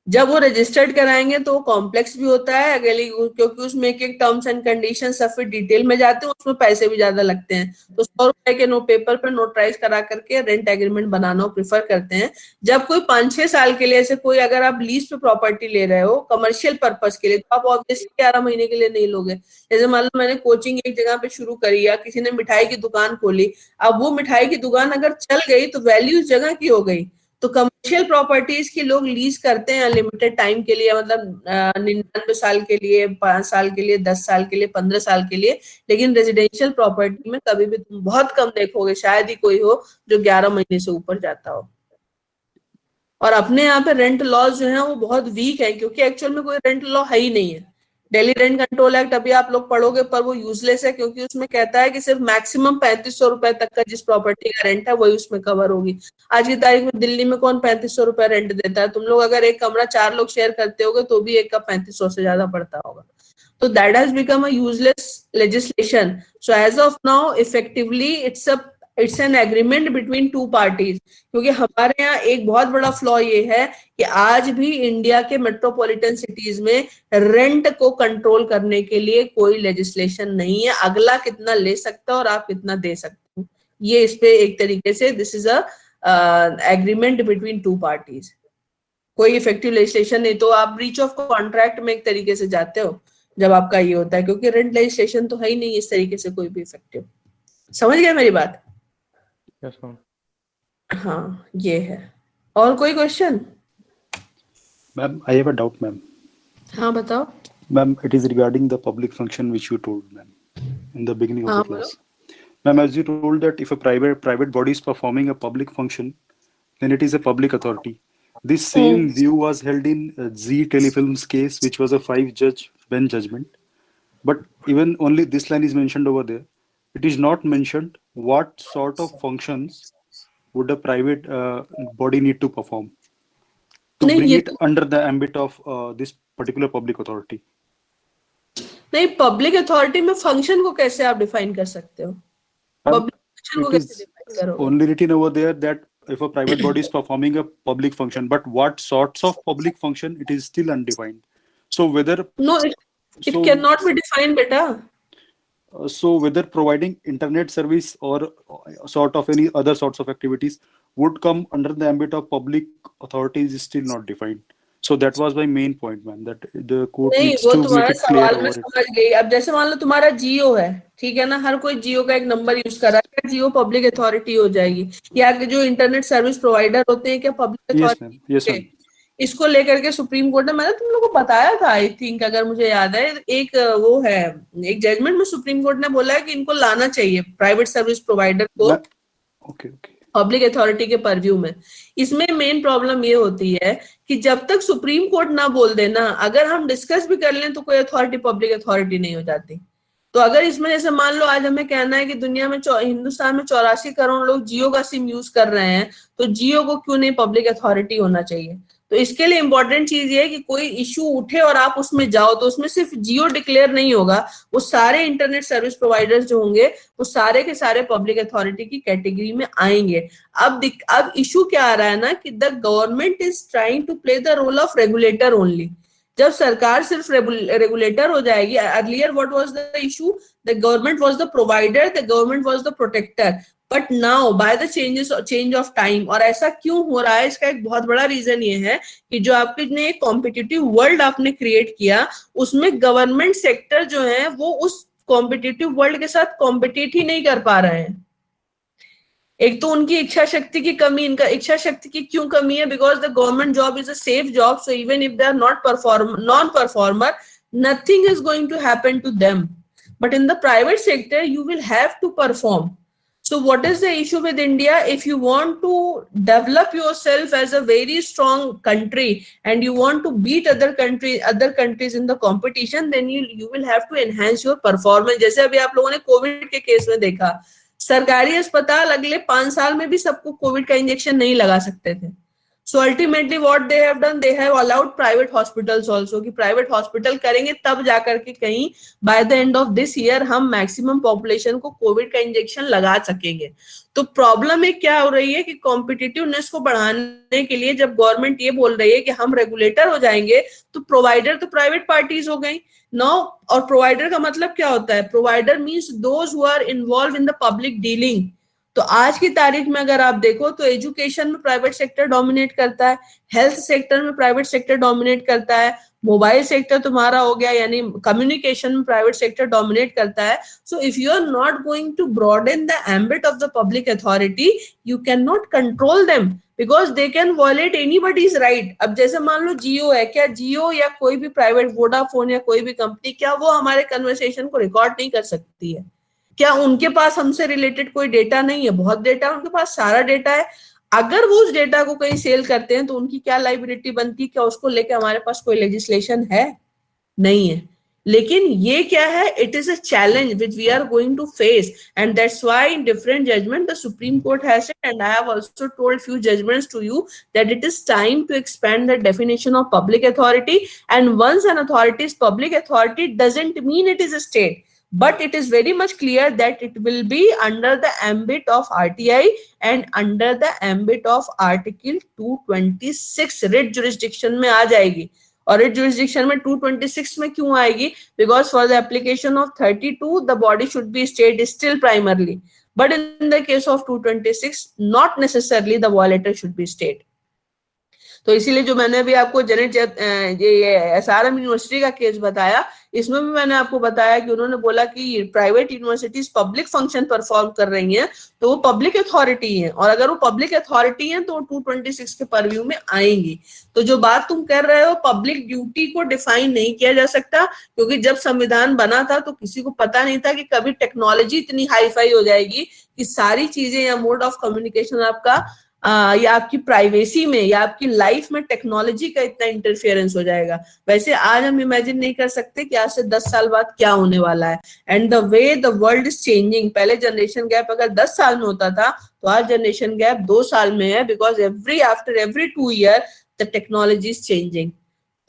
जब वो रजिस्टर्ड कराएंगे तो वो कॉम्प्लेक्स भी होता है अगली, क्योंकि उसमें एक एक टर्म्स एंड कंडीशन सब फिर डिटेल में जाते हैं, उसमें पैसे भी ज्यादा लगते हैं। तो 100 रुपए के नो पेपर पर नोटराइज करा करके रेंट एग्रीमेंट बनाना प्रेफर करते हैं। जब कोई 5-6 साल के लिए, ऐसे कोई अगर आप लीज पे प्रॉपर्टी ले रहे हो कमर्शियल पर्पज के लिए, तो आप ऑब्वियसली 11 महीने के लिए नहीं लोगे। जैसे मान लो मैंने कोचिंग एक जगह पे शुरू करी, या किसी ने मिठाई की दुकान खोली, अब वो मिठाई की दुकान अगर चल गई तो वैल्यू उस जगह की हो गई। तो कमर्शियल प्रॉपर्टीज की लोग लीज करते हैं लिमिटेड टाइम के लिए, मतलब 99 साल के लिए, 5 साल के लिए, 10 साल के लिए, 15 साल के लिए। लेकिन रेजिडेंशियल प्रॉपर्टी में कभी भी तुम बहुत कम देखोगे, शायद ही कोई हो जो 11 महीने से ऊपर जाता हो। और अपने यहाँ पे रेंट लॉज जो है वो बहुत वीक है, क्योंकि एक्चुअल में कोई रेंट लॉ है ही नहीं है। दिल्ली रेंट कंट्रोल एक्ट अभी आप लोग पढ़ोगे पर वो यूजलेस है, क्योंकि उसमें कहता है कि सिर्फ मैक्सिमम 3500 रुपए तक का जिस प्रॉपर्टी का रेंट है वही उसमें कवर होगी। आज की तारीख में दिल्ली में कौन 3500 रुपए रेंट देता है? तुम लोग अगर एक कमरा 4 लोग शेयर करते होगे तो भी एक का 3500 से ज्यादा पड़ता होगा। तो that has become a useless legislation. So as of now effectively it's an agreement between 2 parties. क्योंकि हमारे यहाँ एक बहुत बड़ा फ्लॉ ये है कि आज भी इंडिया के मेट्रोपॉलिटन सिटीज में रेंट को कंट्रोल करने के लिए कोई लेजिस्लेशन नहीं है। अगला कितना ले सकता है और आप कितना दे सकते हो, ये इस पे एक तरीके से this is a agreement between 2 parties. कोई इफेक्टिव लेजिस्लेशन नहीं। तो आप ब्रीच ऑफ कॉन्ट्रैक्ट में एक तरीके से जाते हो जब आपका ये होता है, क्योंकि रेंट लेजिस्लेशन तो है ही नहीं इस तरीके से कोई भी इफेक्टिव। समझ गए मेरी बात? Yes, ma'am. हाँ, ये है। और कोई question? Ma'am, I have a doubt, ma'am. हाँ बताओ। Ma'am, it is regarding the public function which you told, ma'am, in the beginning of the class. Ma'am, as you told that if a private body is performing a public function, then it is a public authority. This same view was held in Z Telefilms case, which was a 5-judge bench judgment. But even only this line is mentioned over there. It is not mentioned what sort of functions would a private body need to perform to नहीं bring ये it under the ambit of this particular public authority. नहीं, public authority में function को कैसे आप define कर सकते हो? पब्लिक फंक्शन को It कैसे is डिफाइन करोगे? only written over there that if a private body is performing a public function, but what sorts of public function, it is still undefined. So whether No, it so cannot be defined, beta. So whether providing internet service or sort of any other sorts of activities would come under the ambit of public authorities is still not defined. So that was my main point, man, that the court नहीं, needs वो to make तुम्हारा it clear सवाल मैं over it. समझ गई। अब जैसे मान लो तुम्हारा जियो है, ठीक है ना, हर कोई जियो का एक नंबर यूज कर रहा है, क्या जियो पब्लिक अथॉरिटी हो जाएगी? या कि जो इंटरनेट सर्विस प्रोवाइडर होते हैं क्या public Yes, authority? ma'am. Yes, ma'am. इसको लेकर के सुप्रीम कोर्ट ने, मैंने तुम लोगों को बताया था आई थिंक, अगर मुझे याद है, एक वो है, एक जजमेंट में सुप्रीम कोर्ट ने बोला है कि इनको लाना चाहिए प्राइवेट सर्विस प्रोवाइडर को Okay, okay. पब्लिक अथॉरिटी के परव्यू में। इसमें मेन प्रॉब्लम ये होती है कि जब तक सुप्रीम कोर्ट ना बोल देना, अगर हम डिस्कस भी कर लें तो कोई अथॉरिटी पब्लिक अथॉरिटी नहीं हो जाती। तो अगर इसमें जैसे मान लो आज हमें कहना है कि दुनिया में हिंदुस्तान में 84 करोड़ लोग जियो का सिम यूज कर रहे हैं, तो जियो को क्यों नहीं पब्लिक अथॉरिटी होना चाहिए? तो इसके लिए इंपॉर्टेंट चीज ये है कि कोई इश्यू उठे और आप उसमें जाओ तो उसमें सिर्फ जियो डिक्लेयर नहीं होगा, वो सारे इंटरनेट सर्विस प्रोवाइडर्स जो होंगे वो सारे के सारे पब्लिक अथॉरिटी की कैटेगरी में आएंगे। अब इशू क्या आ रहा है ना कि the government is trying to play the role of regulator only. जब सरकार सिर्फ रेगुलेटर हो जाएगी, earlier what was the issue, the government was the provider, the government was the protector, but now by the change of time. और ऐसा क्यों हो रहा है, इसका एक बहुत बड़ा रीजन ये है कि जो आपने कॉम्पिटिटिव वर्ल्ड आपने क्रिएट किया, उसमें गवर्नमेंट सेक्टर जो है वो उस कॉम्पिटिटिव वर्ल्ड के साथ कॉम्पिटिट ही नहीं कर पा रहे हैं। एक तो उनकी इच्छा शक्ति की कमी, इनका इच्छा शक्ति की क्यों कमी है? Because the government job is a safe job, so even if they are non performer, nothing is going to happen to them. But in the private sector you will have to perform. So what is the issue with India? If you want to develop yourself as a very strong country and you want to beat other countries in the competition, then you will have to enhance your performance. जैसे अभी आप लोगों ने Covid के case में देखा, सरकारी अस्पताल अगले 5 साल में भी सबको कोविड का इंजेक्शन नहीं लगा सकते थे। So ultimately what they have done, they have allowed private hospitals also, कि private hospital करेंगे तब जाकर के कहीं by the end of this year हम maximum population को कोविड का इंजेक्शन लगा सकेंगे। तो प्रॉब्लम एक क्या हो रही है कि कॉम्पिटिटिवनेस को बढ़ाने के लिए जब गवर्नमेंट ये बोल रही है कि हम रेगुलेटर हो जाएंगे, तो प्रोवाइडर तो प्राइवेट पार्टीज हो गई नो। और प्रोवाइडर का मतलब क्या होता है? Provider means those who are involve in the public dealing. तो आज की तारीख में अगर आप देखो तो एजुकेशन में प्राइवेट सेक्टर डोमिनेट करता है, हेल्थ सेक्टर में प्राइवेट सेक्टर डोमिनेट करता है, मोबाइल सेक्टर तुम्हारा हो गया, यानी कम्युनिकेशन में प्राइवेट सेक्टर डोमिनेट करता है। So if you are not going to broaden the ambit of the public authority, you can not control them because they can violate anybody's right. अब जैसे मान लो जियो है, क्या जियो या कोई भी प्राइवेट वोडाफोन या कोई भी कंपनी, क्या वो हमारे कन्वर्सेशन को रिकॉर्ड नहीं कर सकती है? क्या उनके पास हमसे रिलेटेड कोई डेटा नहीं है? बहुत डेटा, उनके पास सारा डेटा है। अगर वो उस डेटा को कहीं सेल करते हैं तो उनकी क्या लायबिलिटी बनती है? क्या उसको लेके हमारे पास कोई लेजिस्लेशन है? नहीं है। लेकिन ये क्या है? It is a challenge which we are going to face, and that's why in different judgment the supreme court has said, and I have also told few judgments to you, that it is time to expand the definition of public authority. And once an authority is public authority, doesn't mean it is a state, but it is very much clear that it will be under the ambit of RTI and under the ambit of Article 226 writ jurisdiction में आ जाएगी। और writ jurisdiction में 226 में क्यों आएगी? Because for the application of 32 the body should be state still primarily, but in the case of 226 not necessarily the violator should be state। तो इसीलिए जो मैंने अभी आपको SRM यूनिवर्सिटी का केस बताया, इसमें भी मैंने आपको बताया कि उन्होंने बोला कि private universities public function perform कर रही हैं तो वो पब्लिक अथॉरिटी हैं, और अगर वो पब्लिक अथॉरिटी हैं तो 226 के परव्यू में आएंगी। तो जो बात तुम कर रहे हो, पब्लिक ड्यूटी को डिफाइन नहीं किया जा सकता, क्योंकि जब संविधान बना था तो किसी को पता नहीं था कि कभी टेक्नोलॉजी इतनी हाई फाई हो जाएगी कि सारी चीजें या मोड ऑफ कम्युनिकेशन आपका या आपकी प्राइवेसी में या आपकी लाइफ में टेक्नोलॉजी का इतना इंटरफेरेंस हो जाएगा। वैसे आज हम इमेजिन नहीं कर सकते कि आज से 10 साल बाद क्या होने वाला है। And the way the world is changing, पहले जनरेशन गैप अगर 10 साल में होता था तो आज जनरेशन गैप 2 साल में है, because after every 2 year the technology is changing.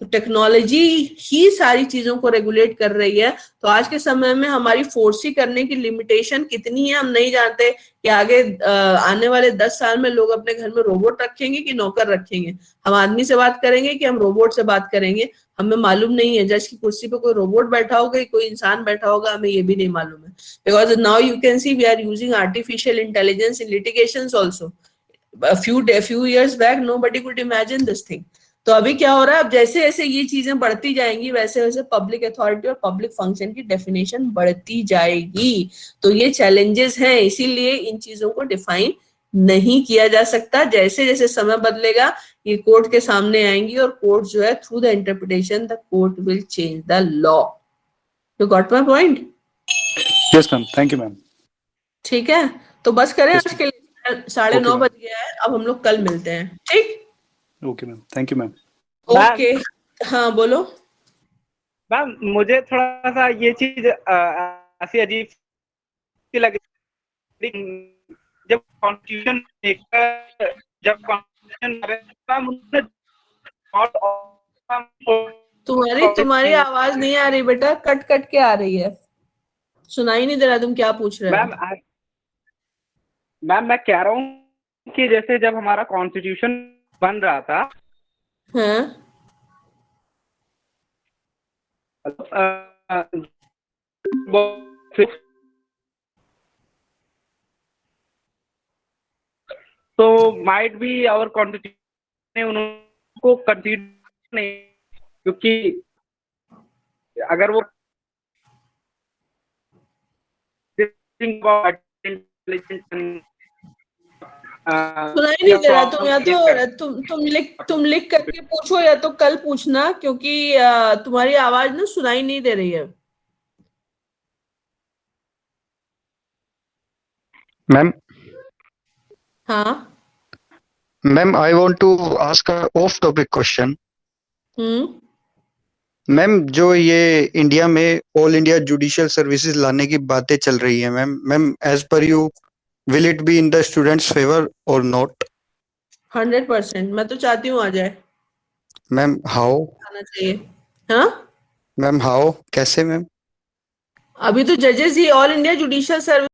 तो टेक्नोलॉजी ही सारी चीजों को रेगुलेट कर रही है। तो आज के समय में हमारी फोर्सी करने की लिमिटेशन कितनी है हम नहीं जानते कि आगे आने वाले 10 साल में लोग अपने घर में रोबोट रखेंगे कि नौकर रखेंगे। हम आदमी से बात करेंगे कि हम रोबोट से बात करेंगे, हमें मालूम नहीं है। जज की कुर्सी पे कोई रोबोट बैठा होगा, कोई इंसान बैठा होगा, हमें ये भी नहीं मालूम है। Because now you can see we are using artificial intelligence in litigations also. few years back nobody could imagine this thing। तो अभी क्या हो रहा है, अब जैसे जैसे ये चीजें बढ़ती जाएंगी वैसे वैसे पब्लिक अथॉरिटी और पब्लिक फंक्शन की डेफिनेशन बढ़ती जाएगी। तो ये चैलेंजेस हैं, इसीलिए इन चीजों को डिफाइन नहीं किया जा सकता। जैसे जैसे समय बदलेगा ये कोर्ट के सामने आएंगी और कोर्ट जो है through the interpretation the court will change the law. You got my point? Yes ma'am, thank you ma'am. ठीक है, तो बस करें Yes, आज के लिए, 9:30 ma'am. बज गया है। अब हम लोग कल मिलते हैं, ठीक? Okay ma'am, thank you ma'am. Okay, हाँ बोलो। मैम मुझे थोड़ा सा ये चीज ऐसी अजीब सी लगी जब कॉन्स्टिट्यूशन तुम्हारी आवाज नहीं आ रही बेटा, कट कट के आ रही है, सुनाई नहीं दे रहा तुम क्या पूछ रहे हो। मैम मैं कह रहा हूँ कि जैसे जब हमारा कॉन्स्टिट्यूशन बन रहा था, हाँ तो माइट बी आवर कॉन्स्टिट्यूशन उनको कंसीडर नहीं, क्योंकि अगर वो सुनाई नहीं दे रहा। तुम या तो तुम लिख करके पूछो या तो कल पूछना, क्योंकि तुम्हारी आवाज ना सुनाई नहीं दे रही है। मैम हाँ ma'am I want to ask a off topic question. Ma'am जो ये इंडिया में ऑल इंडिया जुडिशियल सर्विसेज लाने की बातें चल रही है ma'am as per you will it be in the students favour और नॉट? 100%, मैं तो चाहती हूँ आ जाए। Ma'am how? आना चाहिए। हाँ मैम हाउ, कैसे मैम? अभी तो जजेस ही ऑल इंडिया जुडिशियल सर्विस